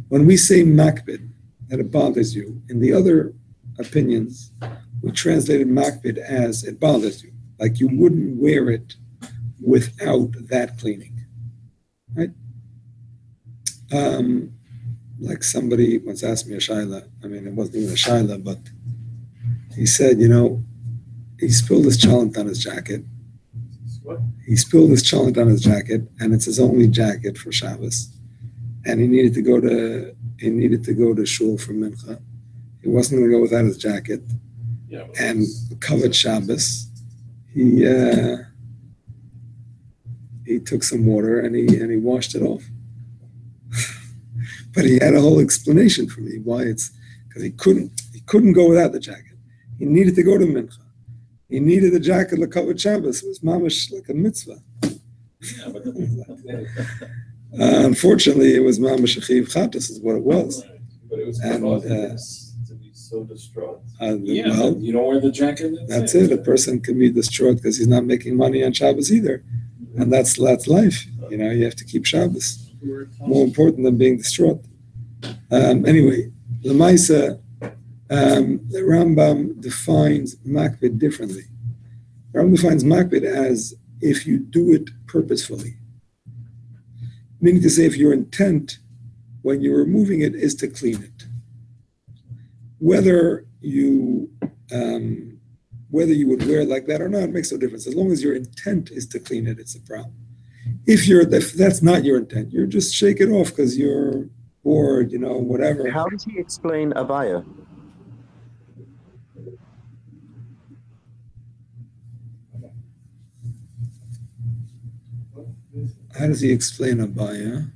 When we say makbid, that it bothers you, in the other opinions, we translated makbid as it bothers you. Like you wouldn't wear it without that cleaning. Right? Like somebody once asked me a shaila. I mean, it wasn't even a shaila, but he said, he spilled his cholent on his jacket. what? He spilled his cholent on his jacket, and it's his only jacket for Shabbos. And he needed to go to shul for mincha. He wasn't going to go without his jacket. Yeah, And covered Shabbos. He took some water and he washed it off. But he had a whole explanation for me why it's because he couldn't go without the jacket. He needed to go to mincha. He needed the jacket to cover Shabbos. It was mamash like a mitzvah. yeah, but Unfortunately, it was mamash achiv chatas is what it was. But it was And, causing us to be so distraught. yeah, Well, but you don't wear the jacket. that's it. A person can be distraught because he's not making money on Shabbos either, and that's life. You have to keep Shabbos. More important than being distraught. Anyway, Lamaisa, the Rambam defines makbid differently. The Rambam defines makbid as if you do it purposefully. Meaning to say, if your intent when you're removing it is to clean it. Whether you would wear it like that or not makes no difference. As long as your intent is to clean it, it's a problem. If that's not your intent, you're just shake it off because you're bored, whatever. How does he explain abaya? How does he explain abaya?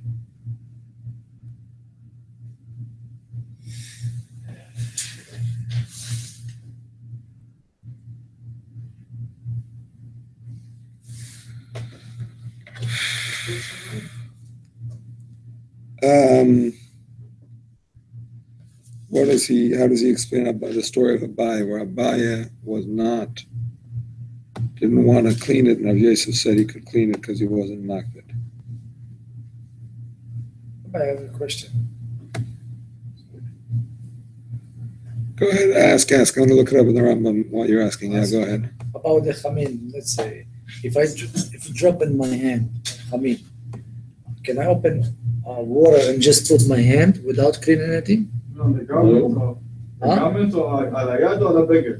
How does he explain about the story of Abaya, where Abaya didn't want to clean it, and Rav Yosef said he could clean it because he wasn't makbid. I have a question. Go ahead, ask. I'm going to look it up in the Rambam while you're asking. Yeah, go ahead. About the chamin, let's say, if you drop in my hand chamin, can I open water and just put my hand without cleaning anything? No, the garment or על היד או על הבגד?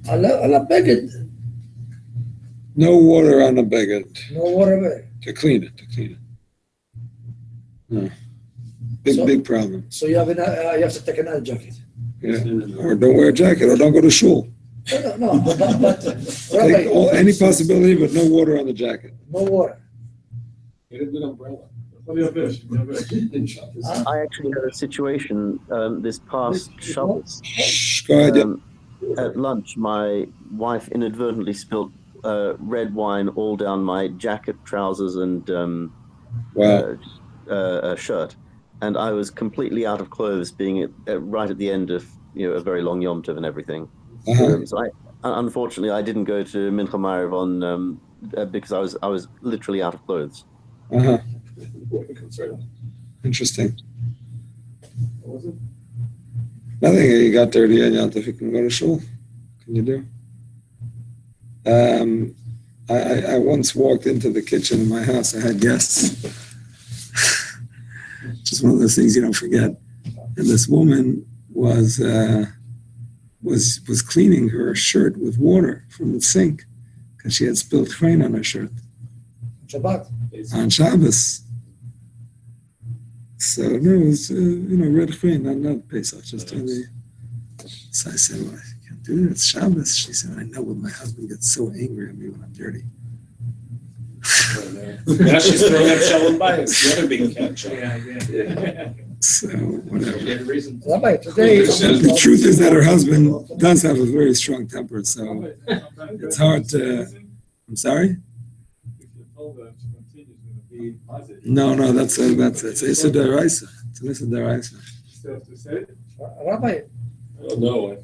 על הבגד. No water on the beged. No water there. To clean it. No. Big problem. So you have to take another jacket. Yeah. Or don't wear a jacket, or don't go to shul. No, but Take any possibility, but no water on the jacket. No water. Get a good umbrella. I actually had a situation this past Shabbos. Go ahead. At lunch, my wife inadvertently spilled red wine all down my jacket, trousers, and shirt, and I was completely out of clothes, being right at the end of a very long Yom Tov and everything. So unfortunately, I didn't go to Mincha Ma'ariv on because I was literally out of clothes. Interesting. What was it? Nothing. You got dirty and Yom Tov, you can go to shul. Can you do? I once walked into the kitchen in my house. I had guests. Just one of those things you don't forget. And this woman was cleaning her shirt with water from the sink because she had spilled cream on her shirt. Shabbat. On Shabbos. So no, it was red cream, not Pesach, just on the. So I said, well, I can't do it. It's Shabbos. She said, I know, but my husband gets so angry at me when I'm dirty. Now she's throwing up Shalom Bias, the other big catch. So, whatever. Rabbi, today, The truth is that her husband does have a very strong temper, so it's hard to. I'm sorry? No, that's it. It's Issa Deraisa. It's an Issa Deraisa. Rabbi, I don't know.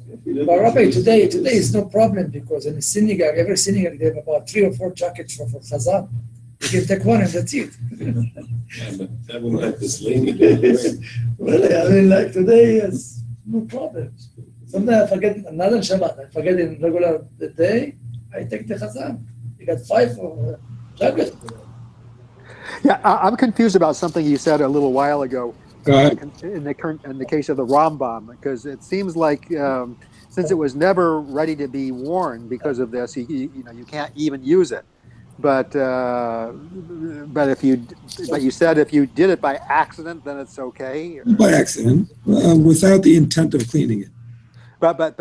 but Rabbi, today is no problem because in the synagogue, every synagogue, they have about 3 or 4 jackets for Chazan. You can take one and that's it. Yeah, but that wouldn't let this lady do it. Really, I mean, like today, it's no problem. Sometimes I forget another Shabbat. I forget in regular day, I take the Chazan. You got 5 jackets. Yeah, I'm confused about something you said a little while ago. Go ahead. In the case of the Rambam, because it seems like since it was never ready to be worn because of this, you can't even use it. But you said if you did it by accident, then it's okay. By accident, without the intent of cleaning it. But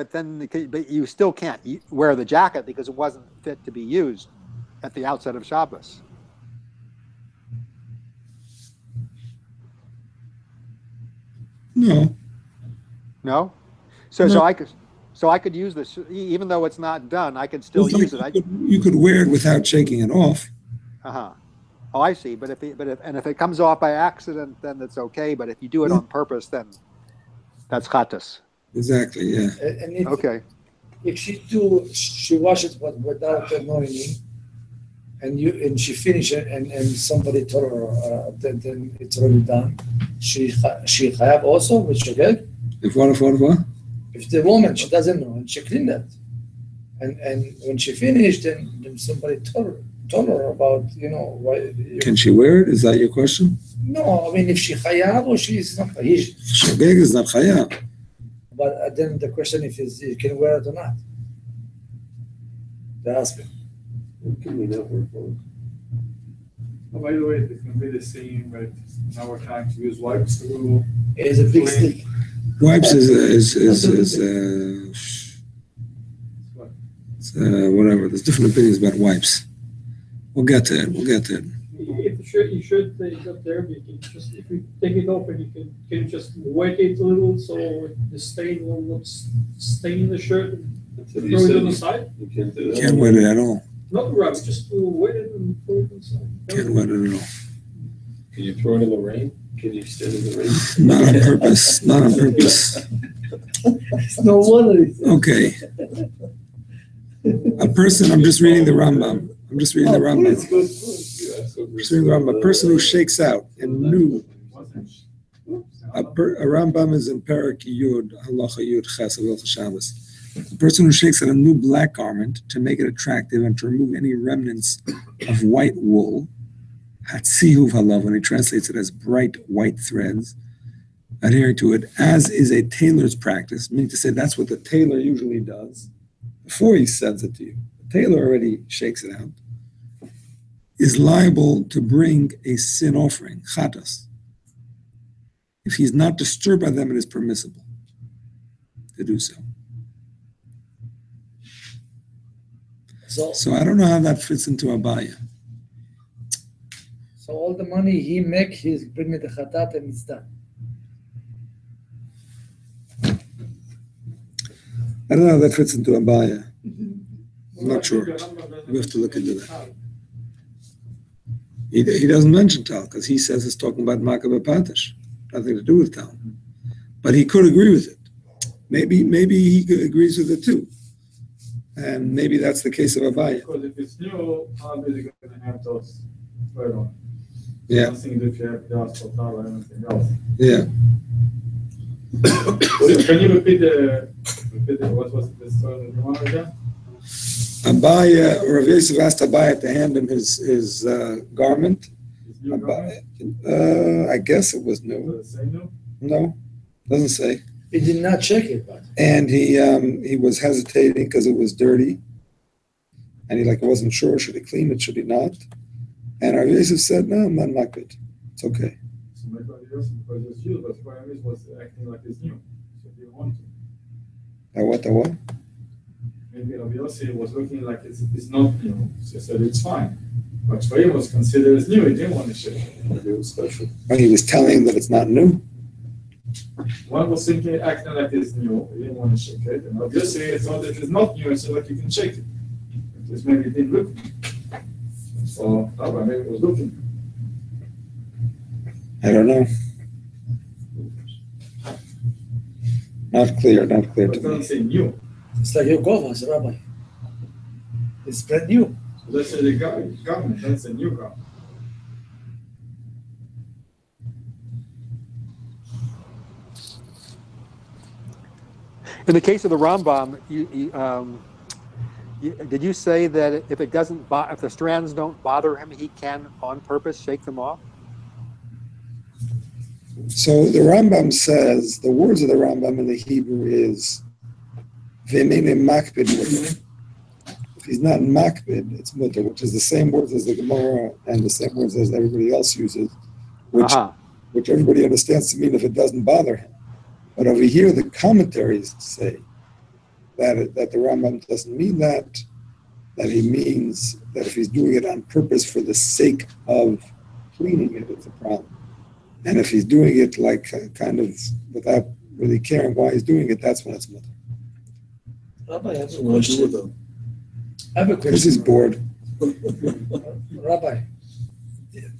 you still can't wear the jacket because it wasn't fit to be used at the outset of Shabbos. No. No. So I could use this even though it's not done. I could still use it. You could wear it without shaking it off. Oh, I see. But if it comes off by accident, then it's okay. But if you do it on purpose, then that's chatas. Exactly. Yeah. And Okay. if she wash it without knowing, and she finish it, and somebody told her then it's already done. She have also with shogeg. If what? If the woman she doesn't know and she cleaned that, and when she finished, then somebody told her about why. Can she wear it? Is that your question? No, I mean if she chayav or she's not. Shogeg is not chayav. But then the question is you can wear it or not. The husband. Can we not work for? Oh, by the way, it can be the same, but now we're trying to use wipes to. It's a big stick. Wipes is whatever. There's different opinions about wipes. We'll get to it. If you should take it up there, you can just, if you take it off and you can just wet it a little so the stain will not stain the shirt and throw it on the side. You can't do that. Can't wet it at all. Not rub, just wet it and throw it on the side. Can't wet it at all. Can you throw it in the rain? Can you stand in the rain? Not on purpose. Not on purpose. It's no wonder. Okay. A person. I'm just reading the Rambam. Just reading the Rambam. A person who shakes out and new. A Rambam is in Parak Yud, Halacha Yud Ches of Hilchos Shabbos. A person who shakes out a new black garment to make it attractive and to remove any remnants of white wool, Hatzihuv Halav, when he translates it as bright white threads, adhering to it, as is a tailor's practice, meaning to say that's what the tailor usually does before he sends it to you. The tailor already shakes it out, is liable to bring a sin offering, chatas. If he's not disturbed by them, it is permissible to do so. So I don't know how that fits into Abaya. So all the money he make, he's bring me the chatat and it's done. I don't know how that fits into Abaya. I'm not sure. We have to look into that. He doesn't mention Tal because he says it's talking about Makabah Patash. Nothing to do with Tal. But he could agree with it. Maybe he agrees with it too. And maybe that's the case of Abaya. Because if it's new, how is it going to have those right on? Yeah. Nothing if you have dust or tar or anything else. Yeah. Can you repeat what was the story of the one again? Abaya, Rav Yosef asked Abaya to hand him his garment. His new garment? I guess it was new. Does it say new? No, doesn't say. He did not check it, but And he was hesitating because it was dirty, and he wasn't sure, should he clean it, should he not? And Rav Yosef said, no, I'm not good. It's okay. So my brother Yosef, because it was you, but Rav was acting like it's new. So he wanted to. The what? Maybe Rav Yosef was looking like it's not new. So he said it's fine. But Shvaim was considered as new. He didn't want to share it. It was special. When he was telling him that it's not new. One was thinking, acting like it's new, he didn't want to shake it, and obviously it's not that it's not new, so that you can shake it. Just maybe it didn't look. So, Rabbi maybe was looking. I don't know. Not clear But to it doesn't me. say new. It's like your government, Rabbi. It's brand new. So let's say the government, that's a new government. In the case of the Rambam, did you say that if it doesn't, if the strands don't bother him, he can on purpose shake them off? So the Rambam says, the words of the Rambam in the Hebrew is, V'mene makbid mutter. If he's not makbid, it's mutter, which is the same words as the Gemara and the same words as everybody else uses, which everybody understands to mean if it doesn't bother him. But over here, the commentaries say that the Rambam doesn't mean that he means that if he's doing it on purpose for the sake of cleaning it, it's a problem. And if he's doing it like kind of without really caring why he's doing it, that's when it's mutter. Rabbi, I have a What do I do with question. them? I have a Because he's question. bored. Rabbi,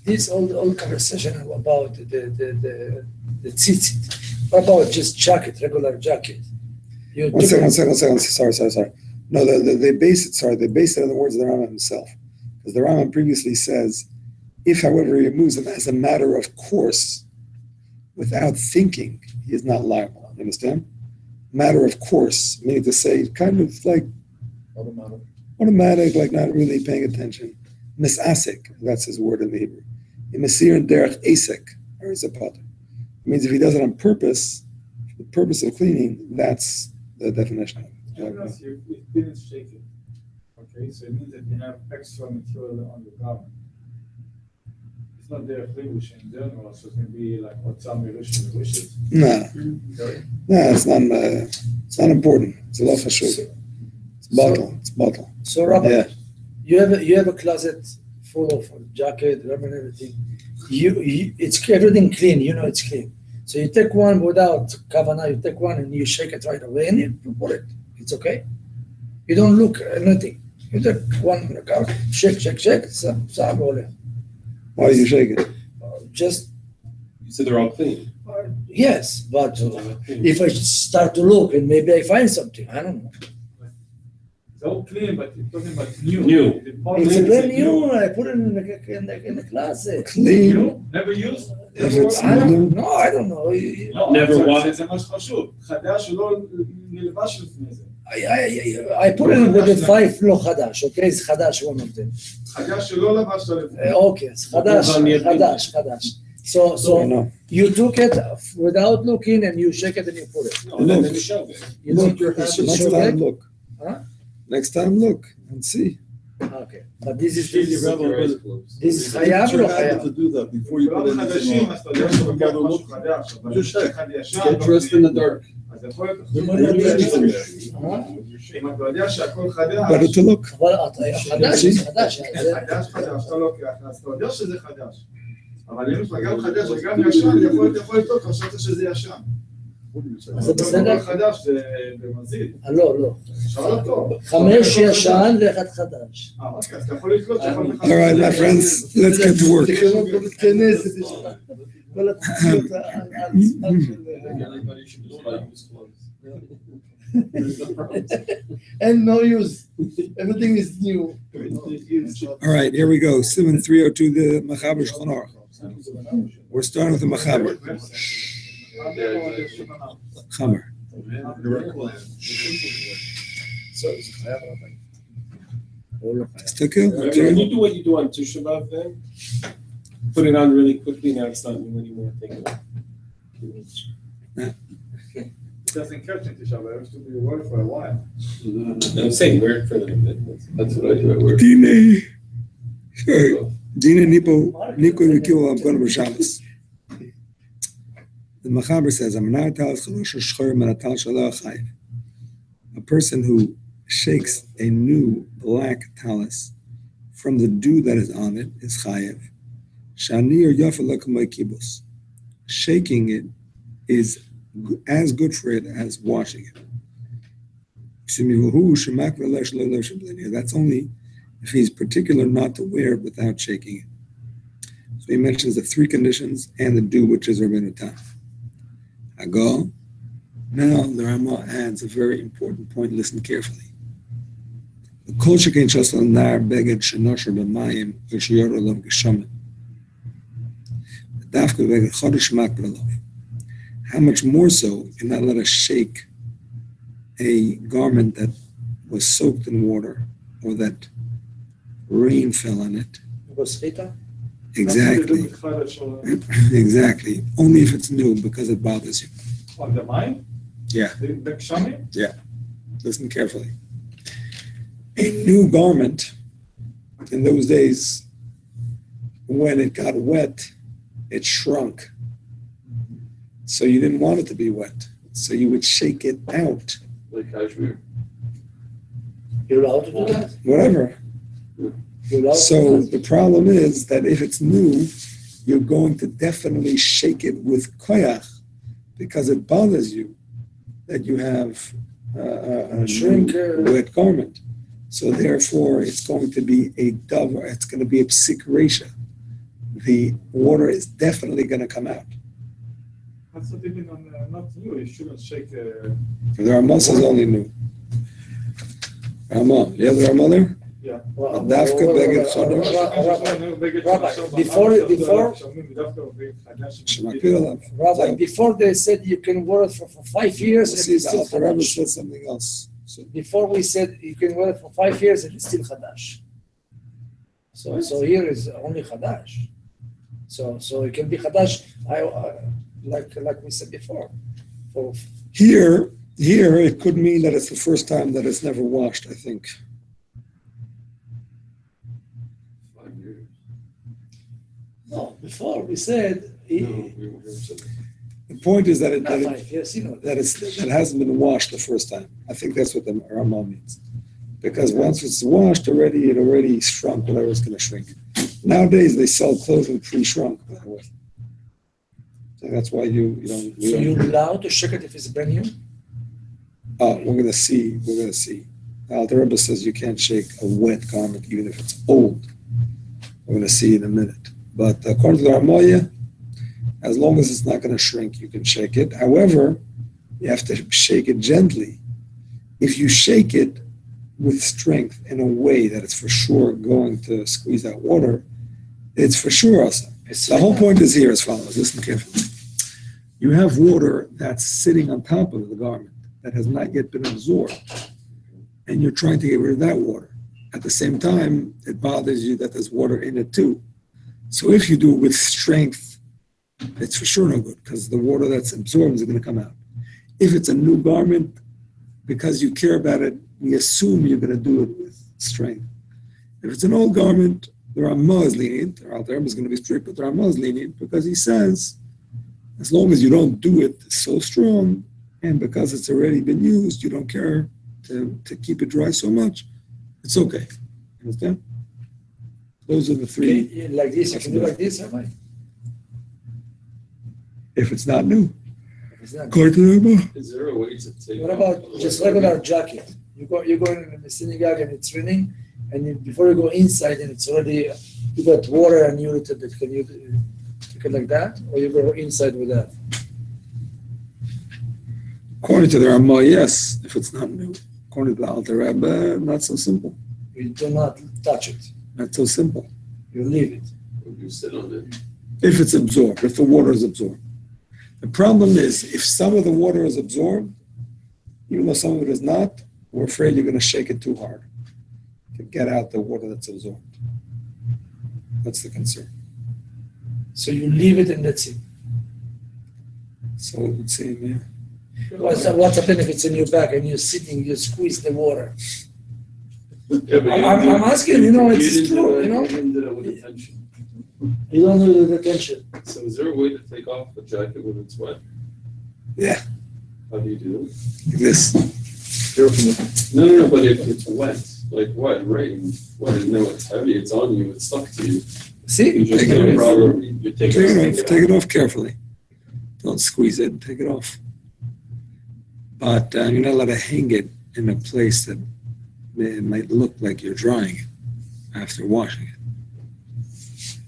this old conversation about the tzitzit. What about just jacket, regular jacket? One second. Sorry. No, they base it on the words of the Rambam himself. Because the Rambam previously says, if, however, he removes them as a matter of course, without thinking, he is not liable. You understand? Matter of course, meaning to say, kind of like automatic, like not really paying attention. Misasik, that's his word in the Hebrew. Mesir and derech asik, or is a potter. It means if he does it on purpose, for the purpose of cleaning, that's the definition of it. Unless you didn't shake it. Okay, so it means that you have extra material on the garment. It's not there chlibush in general, so it can be like what some wishes. No, it's not important. It's a lot for sure. It's bottle. So, Rabbi, Yeah. you have a closet full of jacket, rubber, and everything. It's everything clean. You know it's clean. So you take one without kavanah. You take one and you shake it right away, and you put it. It's okay. You don't look nothing. You take one in the car, shake. Why do you shake it? Just You said they're all clean. yes, but if I start to look and maybe I find something, I don't know. It's all clean, but you're talking about new. New. It's a brand new. I put it in the closet. Clean. New? Never used? If it's I don't new, know. I don't know. לא, Never זה- washed. זה מה שחשוב. חדש הוא לא נלבש לפני זה. I put it with the 5 לא חדש, okay? זה חדש, one of them. חדש שלא לבשת לפני. Okay, אז חדש. So no. you took it without looking and you shake it and you put it. No, and then you shove it. You Look, don't your hand to next show time it? look. Huh? Next time look and see. Okay, but this is It's חייב your לא habit חייב? to do that before you put כולם anything חדשים, on. אז אתה יודע שאתה לוקח משהו חדש. אבל Just check. אחד ישן, Get לא dressed in the dark. אז יכול להיות... Huh? אם אתה יודע שהכל חדש, Better to look. אבל חדש, זה חדש. חדש, אתה לוקח, אז אתה יודע שזה חדש. אבל אם יש לך גם חדש וגם ישן, יכול להיות, חשבת שזה ישן. אז זה בסדר? הכל חדש זה מזיד. לא. שאל אותו. 5 ישן ואחד חדש. אוקיי, אז אתה יכול לקלוט שיכול להיות... All right, my friends, let's get to work. כל התחושות and no use. Everything is new. All right, here we go. Siman 302, the Machaber Shulchan Aruch. We're starting with the Machaber. Chamer. So זה חייב רבי. או לא חייב. Stickle? Can you do what you do on Tisha B'Av then? Put it on really quickly, now it's not new anymore. Take it off. It doesn't catch it, Shabbat. It has to be away for a while. I'm saying wear it for a little bit. That's what I do at work. Dine. Sure. Dine Nipo Vikiwa Abgon Shabbos. The Machaber says, a person who shakes a new black talis from the dew that is on it is chayev. Shani or kibus. Shaking it is as good for it as washing it. That's only if he's particular not to wear it without shaking it. So he mentions the three conditions and the dew, which is Rabbeinu Tam. Ago. Now the Rama adds a very important point. Listen carefully. The culture can just on nar beged shenosher b'mayim v'shiyor olav geshamin. Dafka beged chodesh makbrelov. How much more so you're not allowed to shake a garment that was soaked in water or that rain fell on it. Exactly. Exactly. Only if it's new because it bothers you. On the mind? Yeah. The kshami? Yeah. Listen carefully. A new garment in those days, when it got wet, it shrunk. So you didn't want it to be wet. So you would shake it out. Like cashmere. You're allowed to do that? Whatever. You're allowed So to do the problem is that if it's new, you're going to definitely shake it with koyach because it bothers you that you have a Shrink, wet garment. So therefore, it's going to be a davar. It's going to be a psik resha. The water is definitely going to come out. That's not even on, not you, you shouldn't shake. The Ramos is only new. Rama, you have the Rama there? Yeah. Dafka beged chodesh. Rabbi, before they said you can wear it for 5 years, and See, it's still the Rebbe Chadash. said something else. So, Before we said you can wear it for 5 years, and it's still Chadash. So here is only Chadash. So it can be Chadash, like we said before. For here, it could mean that it's the first time that it's never washed, I think. 5 years. no, before we said No, we never said that. The point is that it not 5 years, you know. that it hasn't been washed the first time. I think that's what the Rama means. Because once it's washed already, it already shrunk whatever it's going to shrink. Nowadays, they sell clothing pre-shrunk, by the way. So that's why you don't. So you're allowed to shake it if it's brand new? We're going to see. The Rebbe says you can't shake a wet garment even if it's old. We're going to see in a minute. But according to the Ramoya, as long as it's not going to shrink, you can shake it. However, you have to shake it gently. If you shake it with strength in a way that it's for sure going to squeeze out water, it's for sure awesome. The whole point is here as follows. Listen carefully. You have water that's sitting on top of the garment that has not yet been absorbed, and you're trying to get rid of that water. At the same time, it bothers you that there's water in it too. So if you do it with strength, it's for sure no good because the water that's absorbed is going to come out. If it's a new garment, because you care about it, we assume you're going to do it with strength. If it's an old garment, the Ramah is lenient. The Alter Rebbe is going to be strict, but the Ramah is lenient because he says, as long as you don't do it so strong, and because it's already been used, you don't care to keep it dry so much, it's okay. Understand? Those are the three. Okay, like this, you can do like this, Rabbi? If it's not new. If it's not- According to the Ramah. Is there a way to take What off about the just wet regular garment? jacket? You go in the synagogue and it's raining, and before you go inside and it's already, you got water and you little bit. Can you take it like that? Or you go inside with that? According to the Ramah, yes, if it's not new. According to the Alter Rebbe, not so simple. You do not touch it. Not so simple. You leave it. Would you sit on it? If it's absorbed, if the water is absorbed. The problem is, if some of the water is absorbed, even though some of it is not, we're afraid you're going to shake it too hard to get out the water that's absorbed. That's the concern. So you leave it and that's it. So it would seem, yeah. What's happening if it's in your bag and you're sitting, you squeeze the water? Yeah, but I'm asking, it's didn't true, do that- You didn't do that with intention. You don't do the detention. So is there a way to take off the jacket when it's wet? Yeah, How do you do it? like this. No, but if it's wet, like wet, rain, wet, it's heavy, it's on you, it's stuck to you. You See? just Take have it a off. problem, you take Take it it off. off. Take it off carefully. Don't squeeze it. Take it off. but you're not allowed to hang it in a place that it might look like you're drying it after washing it.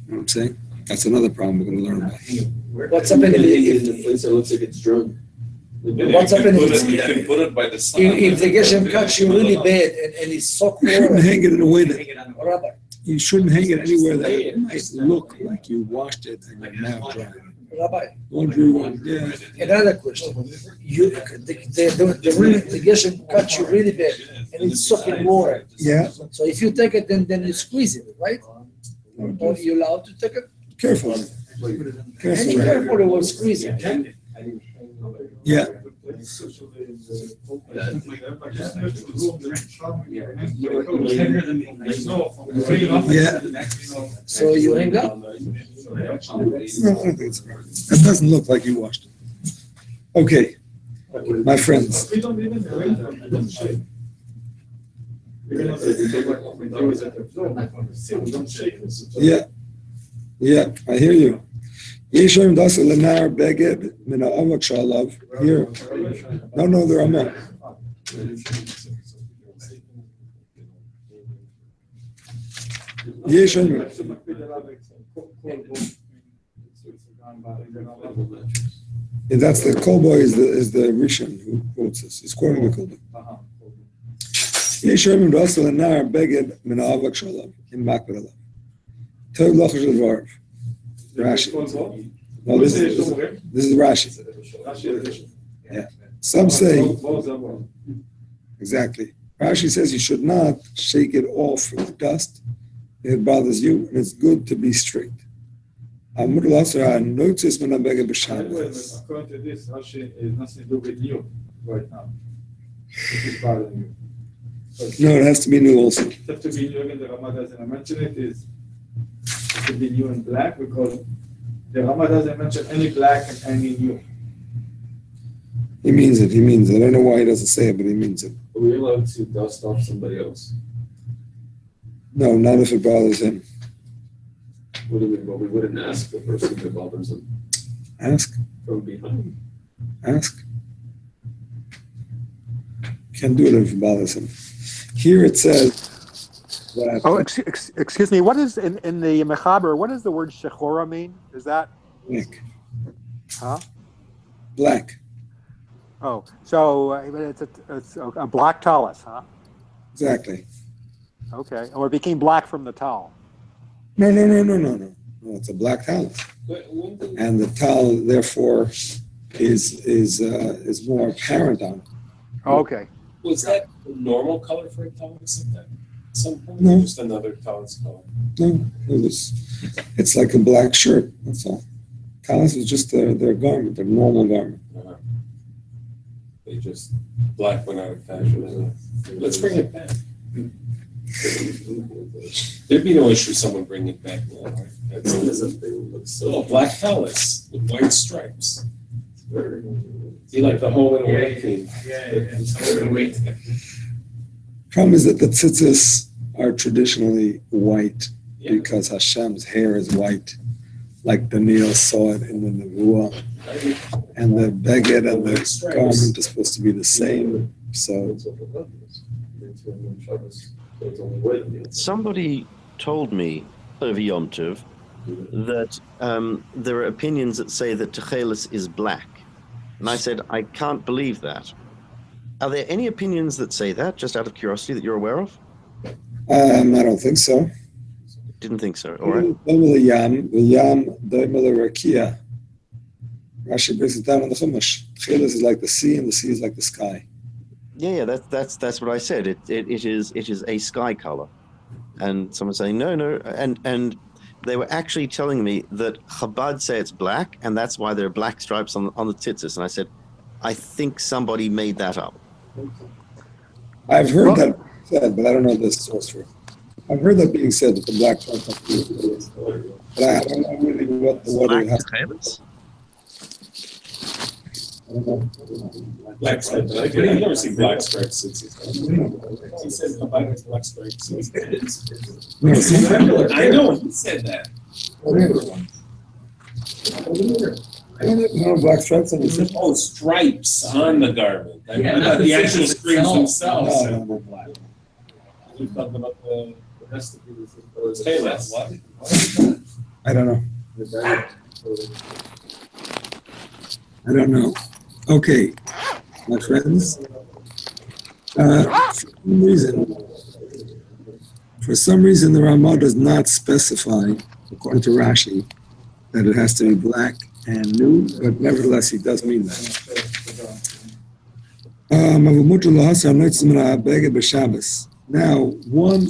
You know what I'm saying? That's another problem we're going to learn about. What's happening In if the place that looks like it's dry. What's happening if You can put it by the sun. if the Geshem cuts you really bad and it's so You shouldn't cold, hang it in a way that Rabbi, you shouldn't hang it anywhere that it might look like you washed it and you're now drying it. Rabbi, Laundry room, yeah. another question. The Geshem cuts you really bad and it's soaking water. Yeah, So if you take it, then you squeeze it, right? Or you allowed to take it? careful. Any Careful. careful, it will squeeze it. Yeah, yeah. So you hang up. No, I don't think it's right. That doesn't look like you washed it. Okay, my friends. Yeah, yeah, I hear you. Yeshayim dasa lenar beged min ha'avak shalav. Here, no, there are more. Yeshayim. Yeah, that's the Kolboy is the Rishon who quotes this. He's quoting the Kolboy. Yeshayim dasa lenar beged min ha'avak shalav in makbid alav. Tov lachash levarv. Rashi. No, this is Rashi. Yeah. Some say exactly. Rashi says you should not shake it off with dust. It bothers you, and it's good to be straight. According to this, Rashi is nothing to do with you right now. It is bothering you. No, it has to be new also. It has to be new, and the Rama doesn't mention it. It should be new and black because the Rama doesn't mention any black and any new. He means it. I don't know why he doesn't say it, but he means it. Are we allowed to dust off somebody else? No, not if it bothers him. What do we, well, we wouldn't ask the person if it bothers him Ask. from behind. Ask. Can't do it if it bothers him. Here it says that. Oh, excuse me. What is in the Mechaber? What does the word shechora mean? Is that Black. huh? Black. Oh, so it's a black talus, huh? Exactly. Okay, or it became black from the towel. No. No, it's a black towel. And the towel, therefore, is more apparent on it. Okay. Was that the normal color for a talus at some point? No. Just another talus color? No, it's like a black shirt, that's all. Talus is just their garment, their normal garment. Uh-huh. They just, black went out of fashion. Let's bring it back. There'd be no issue someone bringing it back now, right? Oh, black talus with white stripes. Be like the hole in a white theme. Yeah. Problem is that the tzitzis are traditionally white because Hashem's hair is white, like Daniel saw it in the Nevuah. And the beged and the garment is supposed to be the same. So Somebody told me over Yom Tov that there are opinions that say that Techelis is black. And I said, I can't believe that. Are there any opinions that say that, just out of curiosity, that you're aware of? I don't think so. Didn't think so. All right. Rashi breaks it down in the Chumash. Techelis is like the sea, and the sea is like the sky. Yeah, that's what I said. It is a sky color, and someone saying no, and they were actually telling me that Chabad say it's black, and that's why there are black stripes on the tzitzis. And I said, I think somebody made that up. I've heard that said, but I don't know the source for it. I've heard that being said that the black stripes are but I don't know really what it has. I don't know. Black stripes. I've never seen black stripes. He said Chabad has black stripes. I know, he said that. I don't know black stripes on the Oh, stripes on the garment. I Yeah, thought not the the actual stitches strings itself. themselves No. were black. We're talking about the has to be the same color. as the tailors. dress. I don't know. The bag. I don't know. Okay, my friends. For some reason, the Ramah does not specify, according to Rashi, that it has to be black and new, but nevertheless, he does mean that. Now, one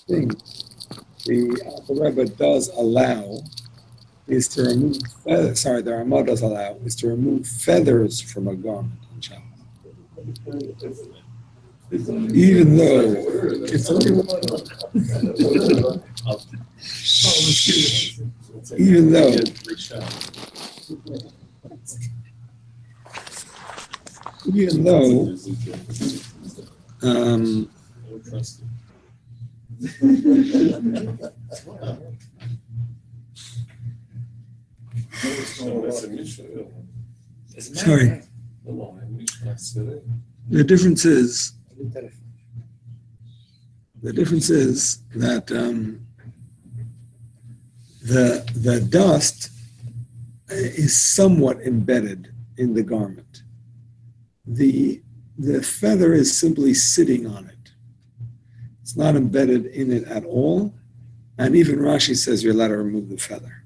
thing the Rebbe does allow is to remove feathers. Sorry, the Ramah does allow is to remove feathers from a garment on Shabbos. Even though it's only even though sorry, the difference is that the dust is somewhat embedded in the garment. The feather is simply sitting on it. It's not embedded in it at all. And even Rashi says you're allowed to remove the feather.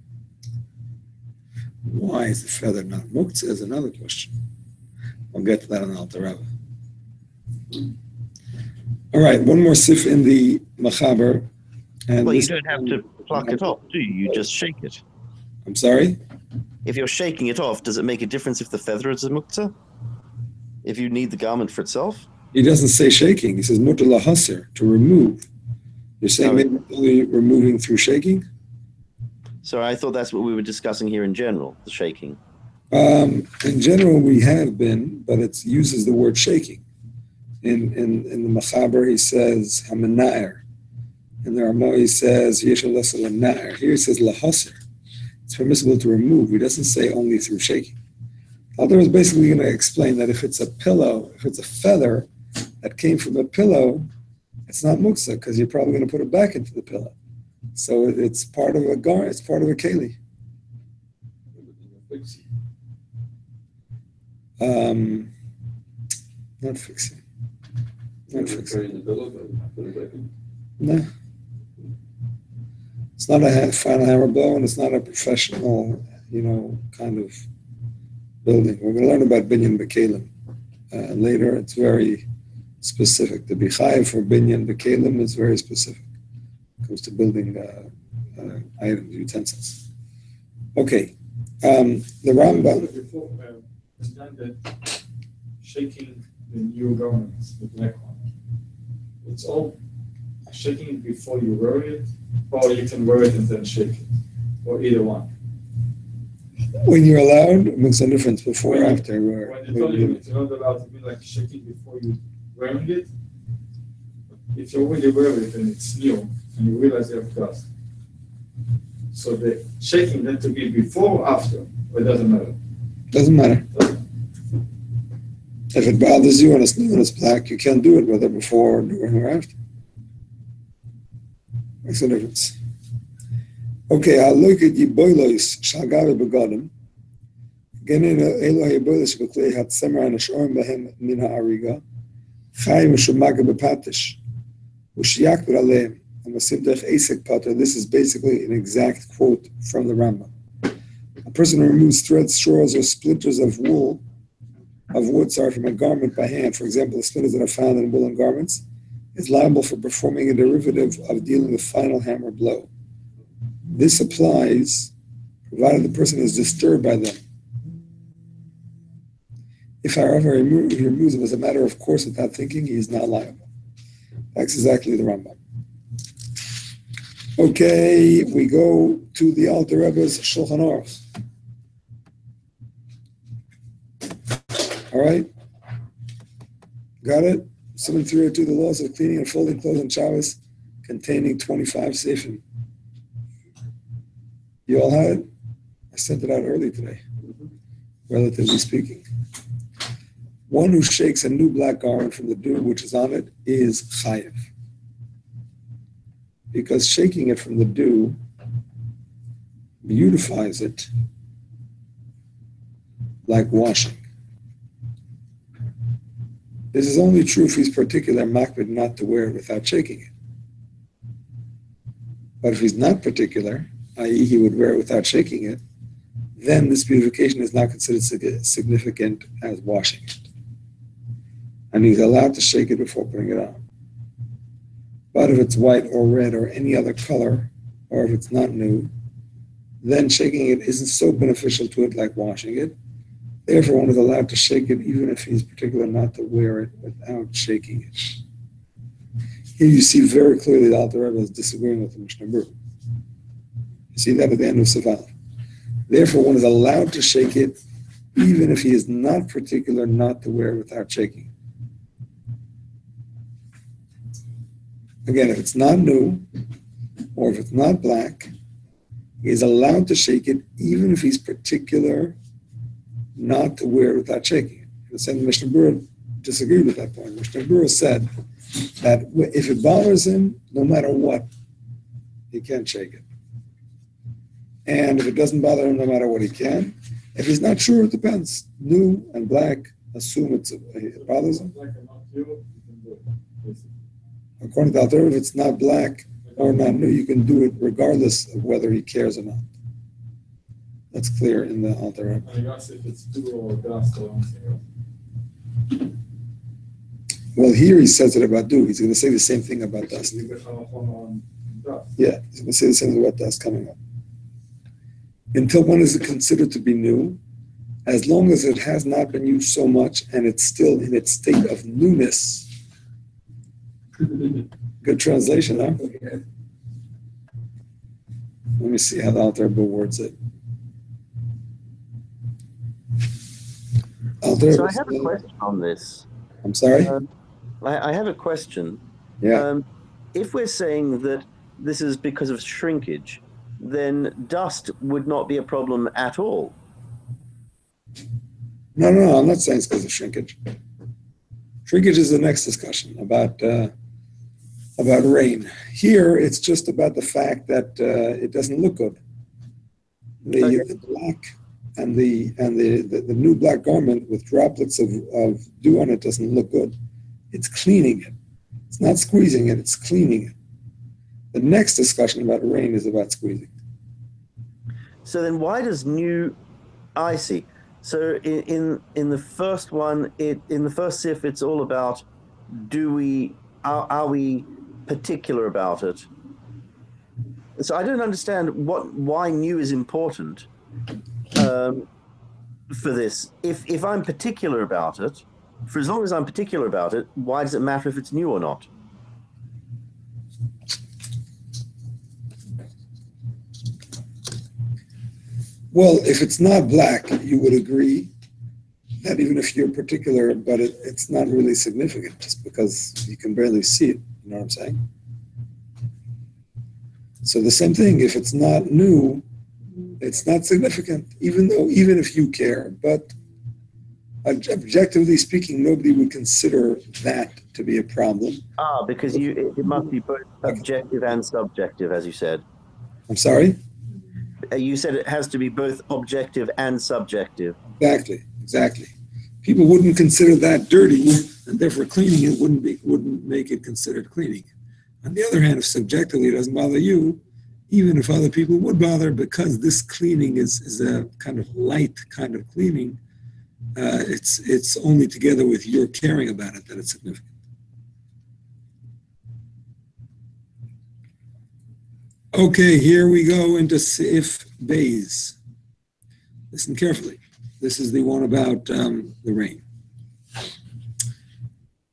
Why is the feather not muktzah is another question. I'll get to that on Alter Rebbe. All right, one more sif in the Machaber. And well, you don't have to pluck it off, do you? You just shake it. I'm sorry? If you're shaking it off, does it make a difference if the feather is a muktzah? If you need the garment for itself? He doesn't say shaking. He says mutar lahasir, to remove. You're saying maybe only removing through shaking? So I thought that's what we were discussing here in general, the shaking. In general, we have been, but it uses the word shaking. In the Machaber, he says hamana'er. In the Ramah, he says yeshalas al-na'er. Here he says lahasir. It's permissible to remove. He doesn't say only through shaking. Alter is basically going to explain that if it's a pillow, if it's a feather that came from a pillow, it's not muktzah because you're probably going to put it back into the pillow. So it's part of a garment, it's part of a keli. Not fixing. Not fixing. No. It's not a final hammer blow, and it's not a professional, kind of building. We're going to learn about binyan b'kelim later. It's very specific. The bichayev for binyan b'kelim is very specific. It comes to building items, utensils. Okay. The Rambam. Before, understand that shaking the new garments, the black one, it's all shaking before you wear it, or you can wear it and then shake it, or either one. When you're allowed, it makes a difference before or after. When you told you it's not allowed to be like shaking before you wearing it, if you already wear it and it's new and you realize you have dust, so the shaking then to be before or after, or it doesn't matter? Doesn't matter. If it bothers you and it's new and it's black, you can't do it whether before, during, or after. Makes a difference. Okay, I'll look at Yiboilos Shagavi Begadim. Genin Elo Yiboilos Beklei Hatzemer and Ashorm Behem Min Ha'ariga. Chaim Shumaga Bepatish. Ushiyak B'Aleim. And Masim Dech Esek Pater. This is basically an exact quote from the Rambam. A person who removes threads, straws, or splinters of wood, from a garment by hand, for example, the splinters that are found in woolen garments, is liable for performing a derivative of dealing the final hammer blow. This applies provided the person is disturbed by them. If, however, he removes them as a matter of course without thinking, he is not liable. That's exactly the Rambam. Okay, we go to the Alter Rebbe's Shulchan Aruch. All right? Got it? Siman 302, the laws of cleaning and folding clothes on Shabbos, containing 25 seifim. You all had it? I sent it out early today. relatively speaking. One who shakes a new black garment from the dew which is on it is chayiv. Because shaking it from the dew beautifies it like washing. This is only true if he's particular makbid not to wear it without shaking it. But if he's not particular, i.e. he would wear it without shaking it, then this beautification is not considered significant as washing it. And he's allowed to shake it before putting it on. But if it's white or red or any other color, or if it's not new, then shaking it isn't so beneficial to it like washing it. Therefore, one is allowed to shake it even if he's particular not to wear it without shaking it. Here you see very clearly the Alter Rebbe is disagreeing with the Mishnah Berurah. You see that at the end of Siman. Therefore, one is allowed to shake it even if he is not particular not to wear it without shaking it. Again, if it's not new, or if it's not black, he is allowed to shake it even if he's particular not to wear it without shaking it. The same Mishnah Berurah disagreed with that point. Mishnah Berurah said that if it bothers him, no matter what, he can't shake it. And if it doesn't bother him, no matter what, he can. If he's not sure, it depends. New and black, assume it bothers him. According to Alter Rebbe, if it's not black or not new, you can do it regardless of whether he cares or not. That's clear in the Alter Rebbe. I guess if it's dew or dust or something. Well, here he says it about dew. He's going to say the same thing about dust. Yeah, he's going to say the same thing about dust coming up. Until one is considered to be new, as long as it has not been used so much and it's still in its state of newness. Good translation, huh? Let me see how the Alter Rebbe words it. So I have a question on this. I'm sorry? I have a question. Yeah. If we're saying that this is because of shrinkage, then dust would not be a problem at all. No, I'm not saying it's because of shrinkage. Shrinkage is the next discussion about rain. Here, it's just about the fact that it doesn't look good. The black and the new black garment with droplets of dew on it doesn't look good. It's cleaning it. It's not squeezing it, it's cleaning it. The next discussion about rain is about squeezing. So then why does new... I see. So in the first one, in the first sif, it's all about are we particular about it? So I don't understand why new is important for this. If I'm particular about it, for as long as I'm particular about it, why does it matter if it's new or not? Well, if it's not black, you would agree that even if you're particular, but it's not really significant just because you can barely see it. You know what I'm saying? So the same thing, if it's not new, it's not significant, even if you care. But objectively speaking, nobody would consider that to be a problem. Because it must be both objective and subjective, as you said. I'm sorry? You said it has to be both objective and subjective. Exactly. People wouldn't consider that dirty, and therefore cleaning it wouldn't make it considered cleaning. On the other hand, if subjectively it doesn't bother you, even if other people would bother, because this cleaning is a kind of light kind of cleaning, it's only together with your caring about it that it's significant. Okay, here we go into Sif Beis. Listen carefully. This is the one about the rain.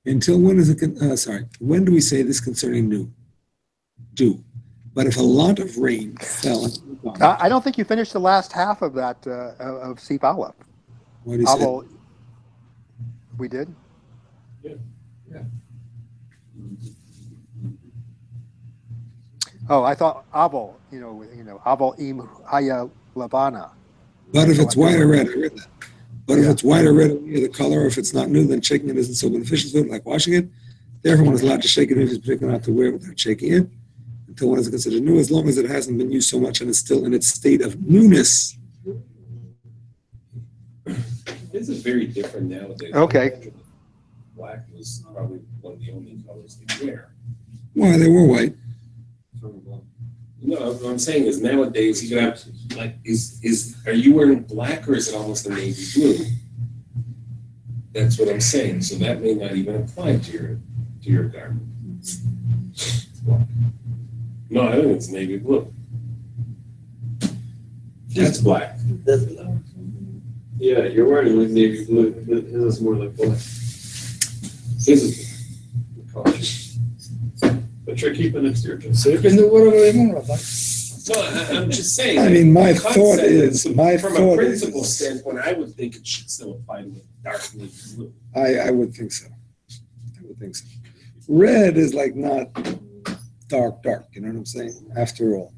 Until when is it? When do we say this concerning dew? But if a lot of rain fell. I don't think you finished the last half of that of Sif Aleph. What do you say? We did. Yeah. Oh, I thought Aval. Aval im haya lavana. But if it's white or red, I read that. But if it's white or red, the color, if it's not new, then shaking it isn't so beneficial to it, like washing it. Therefore, one is allowed to shake it if it's particularly not to wear it without shaking it, until one is considered new, as long as it hasn't been used so much and is still in its state of newness. This is very different nowadays. Okay. Black was probably one of the only colors they wear. Why, they were white. No, what I'm saying is nowadays you can have like are you wearing black or is it almost a navy blue? That's what I'm saying. So that may not even apply to your garment. No, I think it's navy blue. That's black. That's black. Yeah, you're wearing like navy blue. His is more like black. Physically. Cautious. But you're keeping it to your So you can do whatever you want, Rabbi. No, I'm just saying. I mean, my the thought concept is, from a principle standpoint, I would think it should still apply to dark navy blue. I would think so. I would think so. Red is like not dark, you know what I'm saying? After all.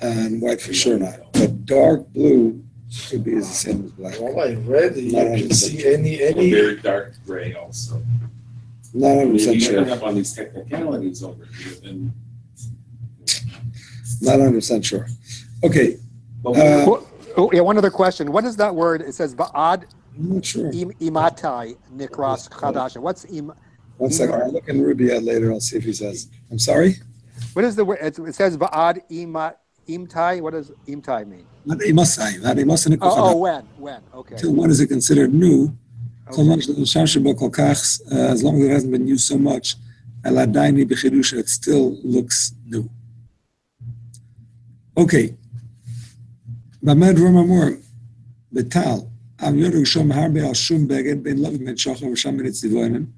And white for sure not. But dark blue could be as the same as black. Rabbi, red, you can see any. Very dark gray also. Not 100% You sure. hang up on these technicalities over here, then. Not 100% sure. Okay. Yeah, one other question. What is that word? It says ba'ad I'm not sure. imatai nikras chadash. What's im? One second. I'll look in Rubaiyat later. I'll see if he says. I'm sorry? What is the word? It says ba'ad imtai. What does imtai mean? Not imasai. Not imasai. Oh, when? Okay. So when is it considered new? Okay. As long as it hasn't been used so much, it still looks new. Okay. Bamed Romamor Betal. Am Yoru Shom Harbe al Shum Beged Ben Lovim Ben Shachar V'Sham Eretz Divoinen.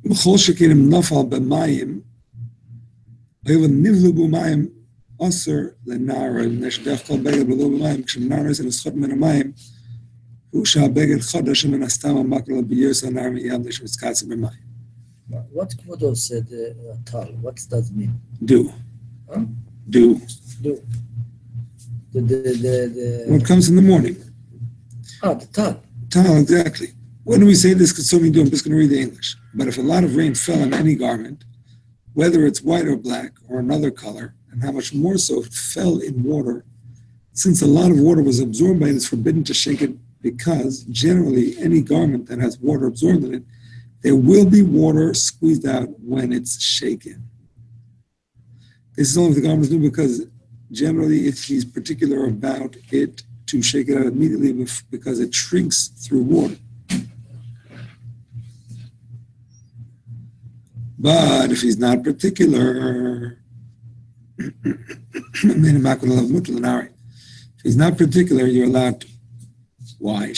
B'chol shekirim nafal b'mayim. Oyev nivlu b'mayim aser lenara neshdech kol beged b'lo b'mayim. K'shem is in a schot min ha'mayim. Hu sha'beged chadash min astam ha'makla b'yos ha'nar mi'yam nesh mitzkatz b'mayim. What Kvodo said, tal? What does that mean? Do. Huh? Do. What comes in the morning? The tal. Tal, exactly. When do we say this? Because so many do. I'm just going to read the English. But if a lot of rain fell on any garment, whether it's white or black or another color, and how much more so if it fell in water, since a lot of water was absorbed by it, it's forbidden to shake it because generally any garment that has water absorbed in it, there will be water squeezed out when it's shaken. This is only if the garment is new because generally if he's particular about it, to shake it out immediately because it shrinks through water. But if he's not particular, if he's not particular, you're allowed to. Why?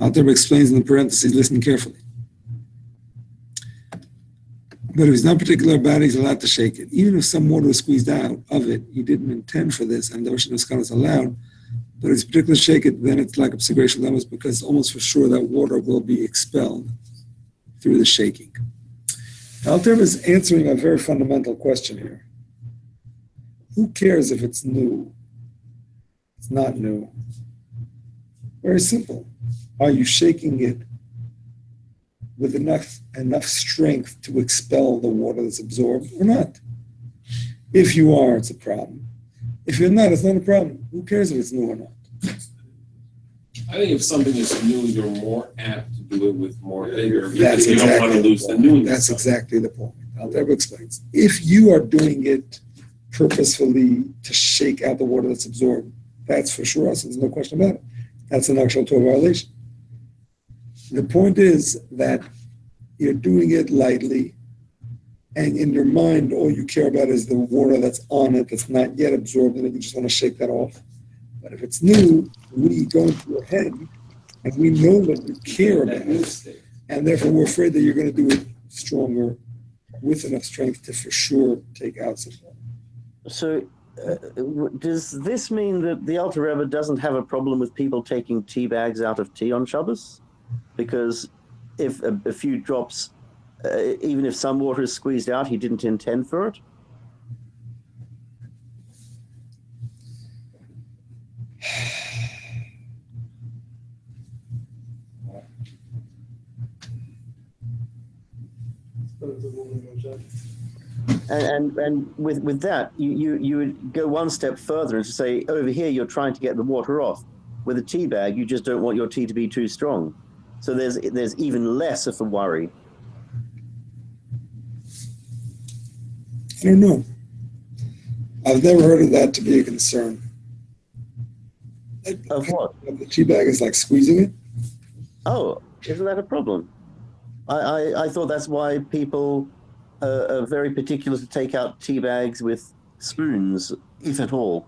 Alter explains in the parentheses, listen carefully. But if he's not particular about it, he's allowed to shake it. Even if some water was squeezed out of it, he didn't intend for this, and the Ocean of is allowed, but if it's particular shake it, then it's like a psigration levels because almost for sure that water will be expelled through the shaking. Alter is answering a very fundamental question here. Who cares if it's new? It's not new. Very simple. Are you shaking it with enough strength to expel the water that's absorbed or not? If you are, it's a problem. If you're not, it's not a problem. Who cares if it's new or not? I think if something is new, you're more apt to do it with more vigor That's because you don't want to lose the newness. That's exactly the point. Alter explains. If you are doing it purposefully to shake out the water that's absorbed, that's for sure. So there's no question about it. That's an actual Torah violation. The point is that you're doing it lightly, and in your mind, all you care about is the water that's on it, that's not yet absorbed in it. You just want to shake that off. But if it's new, we go into your head, and we know that you care about it, and therefore we're afraid that you're going to do it stronger, with enough strength to for sure take out some water. So, does this mean that the Alter Rebbe doesn't have a problem with people taking tea bags out of tea on Shabbos? Because if a few drops even if some water is squeezed out, he didn't intend for it? And with that, you would go one step further and say, over here, you're trying to get the water off. With a tea bag, you just don't want your tea to be too strong. So there's even less of a worry. I don't know. I've never heard of that to be a concern. Of what? The tea bag is like squeezing it? Oh, isn't that a problem? I thought that's why people are very particular to take out tea bags with spoons, if at all.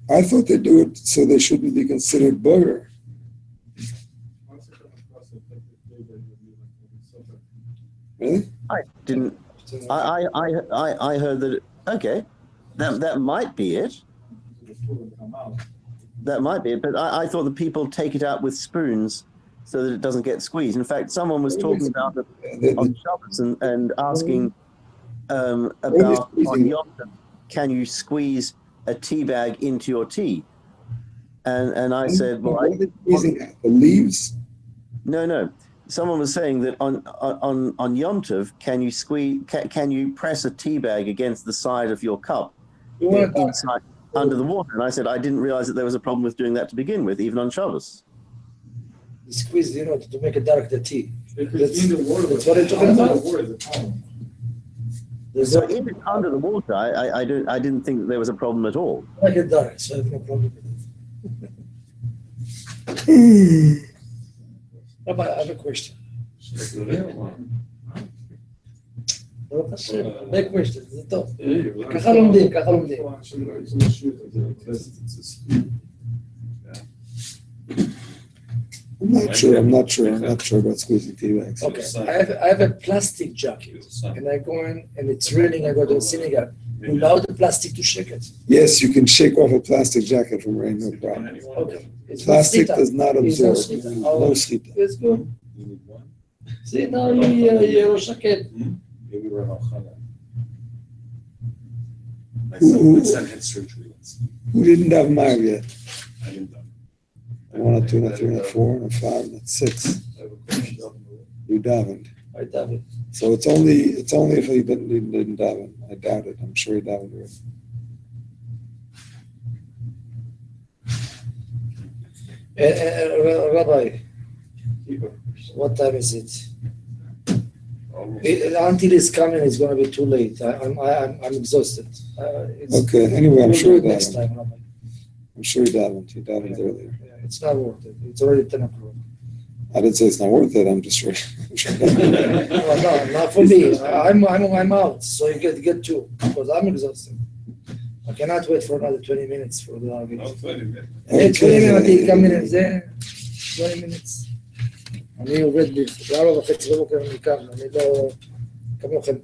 I thought they do it so they shouldn't be considered burger. Really? I didn't. I heard that. Okay, that might be it. That might be it. But I thought that people take it out with spoons so that it doesn't get squeezed. In fact, someone was talking about it on Shabbos and asking about on Yom Tov, can you squeeze a tea bag into your tea? And I said, well, the leaves? No. Someone was saying that on Yom Tov, can you press a tea bag against the side of your cup inside under the water? And I said I didn't realize that there was a problem with doing that to begin with, even on Shabbos. Squeeze, to make it dark the tea. Because in the water, that's what I'm talking about. So if it's under the water, I didn't think that there was a problem at all. I get dark, so I have no problem with it. Rabbi, I have a question. Big question, זה טוב. ככה לומדים. I'm not sure about squeezing tea bags. Okay, I have a plastic jacket, and I go in, and it's raining, I go to the synagogue. You allow the plastic to shake it? Yes, you can shake off a plastic jacket from rain, no problem. Okay. Plastic does not absorb. No sleep. It's good. See, now you're shaket. Maybe we're not my son had surgery. Who didn't have Mav yet? I didn't know. 1 or 2 or 3 or 4 or 5 and 6. You davened. I davened. So it's only if he didn't daven. I doubt it. I'm sure he davened already. Rabbi, what time is it? Until it's coming, it's going to be too late. I'm exhausted. Okay. Anyway, I'm sure he next time, davened. Rabbi. I'm sure he davened. He davened earlier. Yeah, it's not worth it. It's already 10 o'clock. I didn't say it's not worth it. I'm just sure. No, not for me. I'm out, so you get 2 because I'm exhausted. I cannot wait for another 20 minutes for the argument. No, 20 minutes. Okay. 20 minutes, כמה minutes there? 20 minutes. אני עובד ב-4:30 בבוקר אני קם, אני לא כמוכם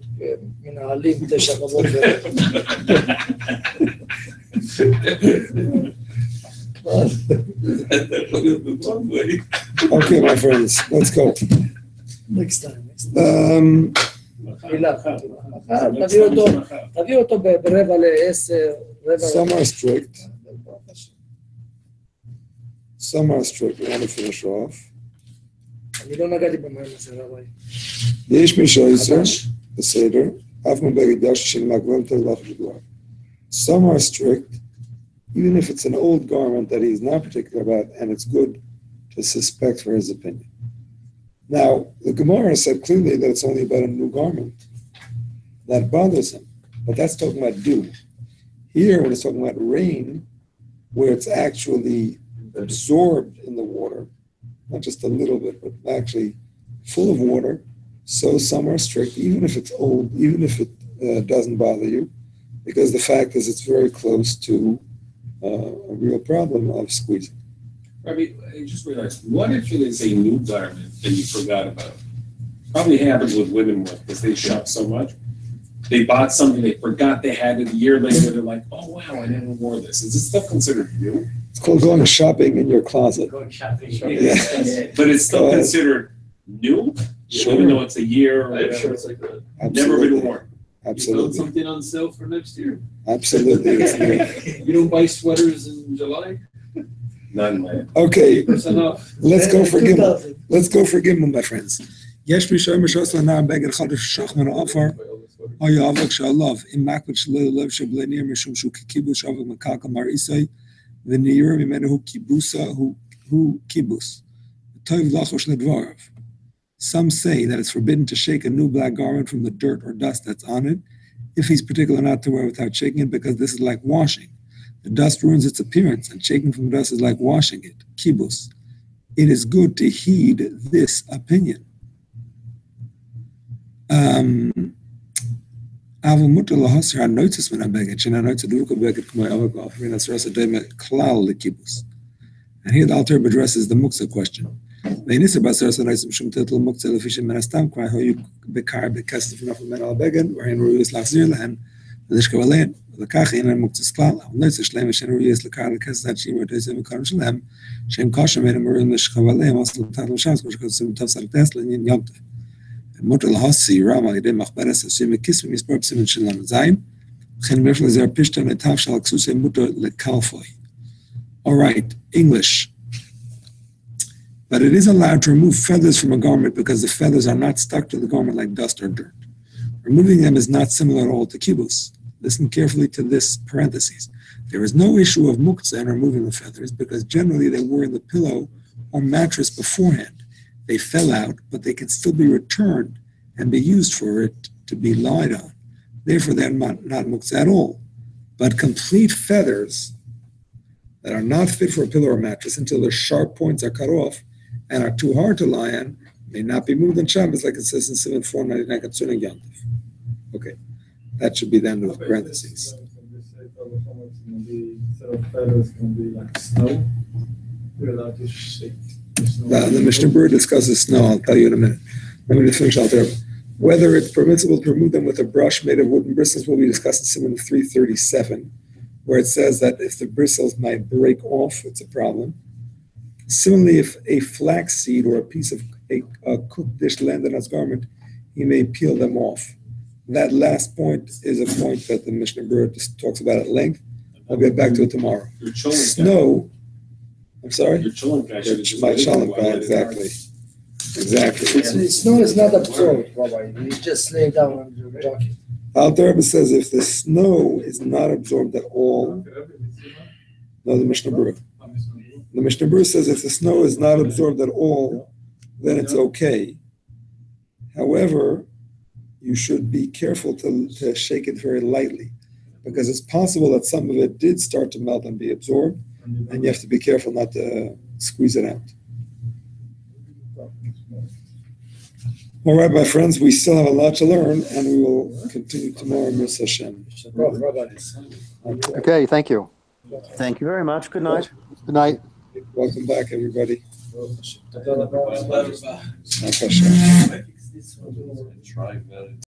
מנהלים 9 בבוקר. Okay, my friends, let's go. Next time. תביא אותו ברבע ל10. Some are strict. Some are strict. We want to finish off. אני לא נגעתי במים הזה, רבי. יש מי שעושה, בסדר, אף מבגדש שנלמד תלך לדבר. Some are strict, even if it's an old garment that he's not particular about, and it's good to suspect for his opinion. Now, the Gemara said clearly that it's only about a new garment. That bothers him, but that's talking about dew. Here, when it's talking about rain, where it's actually absorbed in the water, not just a little bit, but actually full of water, so some are strict, even if it's old, even if it doesn't bother you, because the fact is it's very close to a real problem of squeezing. Rabbi, I just realized, what if it is a new garment that you forgot about? Probably happens with women because they shop so much. They bought something, they forgot they had it. A year later, they're like, oh, wow, I never wore this. Is this still considered new? It's called going shopping in your closet. Yes. But it's still considered new? Even though it's a year or I have whatever, shirts like that. never been worn. You found Absolutely. something on sale for next year. Absolutely. It's great. You don't buy sweaters in July? None, man. Okay, 8% off. let's go for Gimel. 2000. Let's go for Gimel, my friends. יש מי שאומר שעושה לנער בגד חודש שח מן העופר, או יאבק שעליו, אם מקבד שלא לב שבלי ניר משום שהוא כקיבוס שעובק מקלקל מרעיסי, וניר ממנו הוא קיבוסה, הוא קיבוס. טוב לחוש לדבריו. Some say that it's forbidden to shake a new black garment from the dirt or dust that's on it, if he's particular not to wear without shaking it, because this is like washing. The dust ruins its appearance, and shaking from the dust is like washing it. Kibus. It is good to heed this opinion. אבל מותר להסיר הנויצס מן הבגד, שאינה נויצה דבוקה בגד כמו אבק ואופרים, אסרס הדומה כלל לקיבוס. And here the Alter addresses the muksa question. והניסה באסרס הנויצה משום תטל מוקצה לפי שמן הסתם, כבר היו בקר בכסף ונופל מן על הבגד, והן ראויס להחזיר להן, ולשכב עליהן, ולכך אינן מוקצס כלל. אבל נויצה שלהם ושאין ראויס לקר לכסף עד שאימר תעשה מקרם שלהם, שהם קושר מן המורים לשכב עליהם, עשו לתת לשם, כמו שכתוב בתפסל טס לעניין יום טוב. מותר להסיר רם על ידי מחברס עשויים מכיס ומספר פסימן של זין, וכן אם יש לזר פשטן לטף של הכסוסי מותר לקלפוי. All right, English. But it is allowed to remove feathers from a garment because the feathers are not stuck to the garment like dust or dirt. Removing them is not similar at all to kibbutz. Listen carefully to this parenthesis. There is no issue of muktzah in removing the feathers because generally they were in the pillow or mattress beforehand. They fell out, but they can still be returned and be used for it to be lied on. Therefore, they're not muktzah at all. But complete feathers that are not fit for a pillow or mattress until their sharp points are cut off and are too hard to lie on may not be moved on Shabbos like it says in Siman 499 concerning Yom Tov. Okay, that should be the end of the parentheses. Instead of feathers, it's going to be like snow. We're allowed to shake. The Mishnah Berurah discusses snow. I'll tell you in a minute. Let me just finish out there. Whether it's permissible to remove them with a brush made of wooden bristles will be discussed in Siman 337, where it says that if the bristles might break off, it's a problem. Similarly, if a flax seed or a piece of a cooked dish landed on his garment, he may peel them off. That last point is a point that the Mishnah Berurah just talks about at length. I'll get back to it tomorrow. Snow. I'm sorry? Your children can actually just My shalom, exactly. Exactly. Snow is not absorbed, Rabbi. You just lay down on your jacket. Alter Rebbe says if the snow is not absorbed at all, no, the Mishnah Berurah. The Mishnah Berurah says if the snow is not absorbed at all, then it's okay. However, you should be careful to shake it very lightly, because it's possible that some of it did start to melt and be absorbed, and you have to be careful not to squeeze it out. All right, my friends, we still have a lot to learn, and we will continue tomorrow, Miss Hashem. Okay, thank you. Thank you very much. Good night. Good night. Welcome back, everybody. Try that.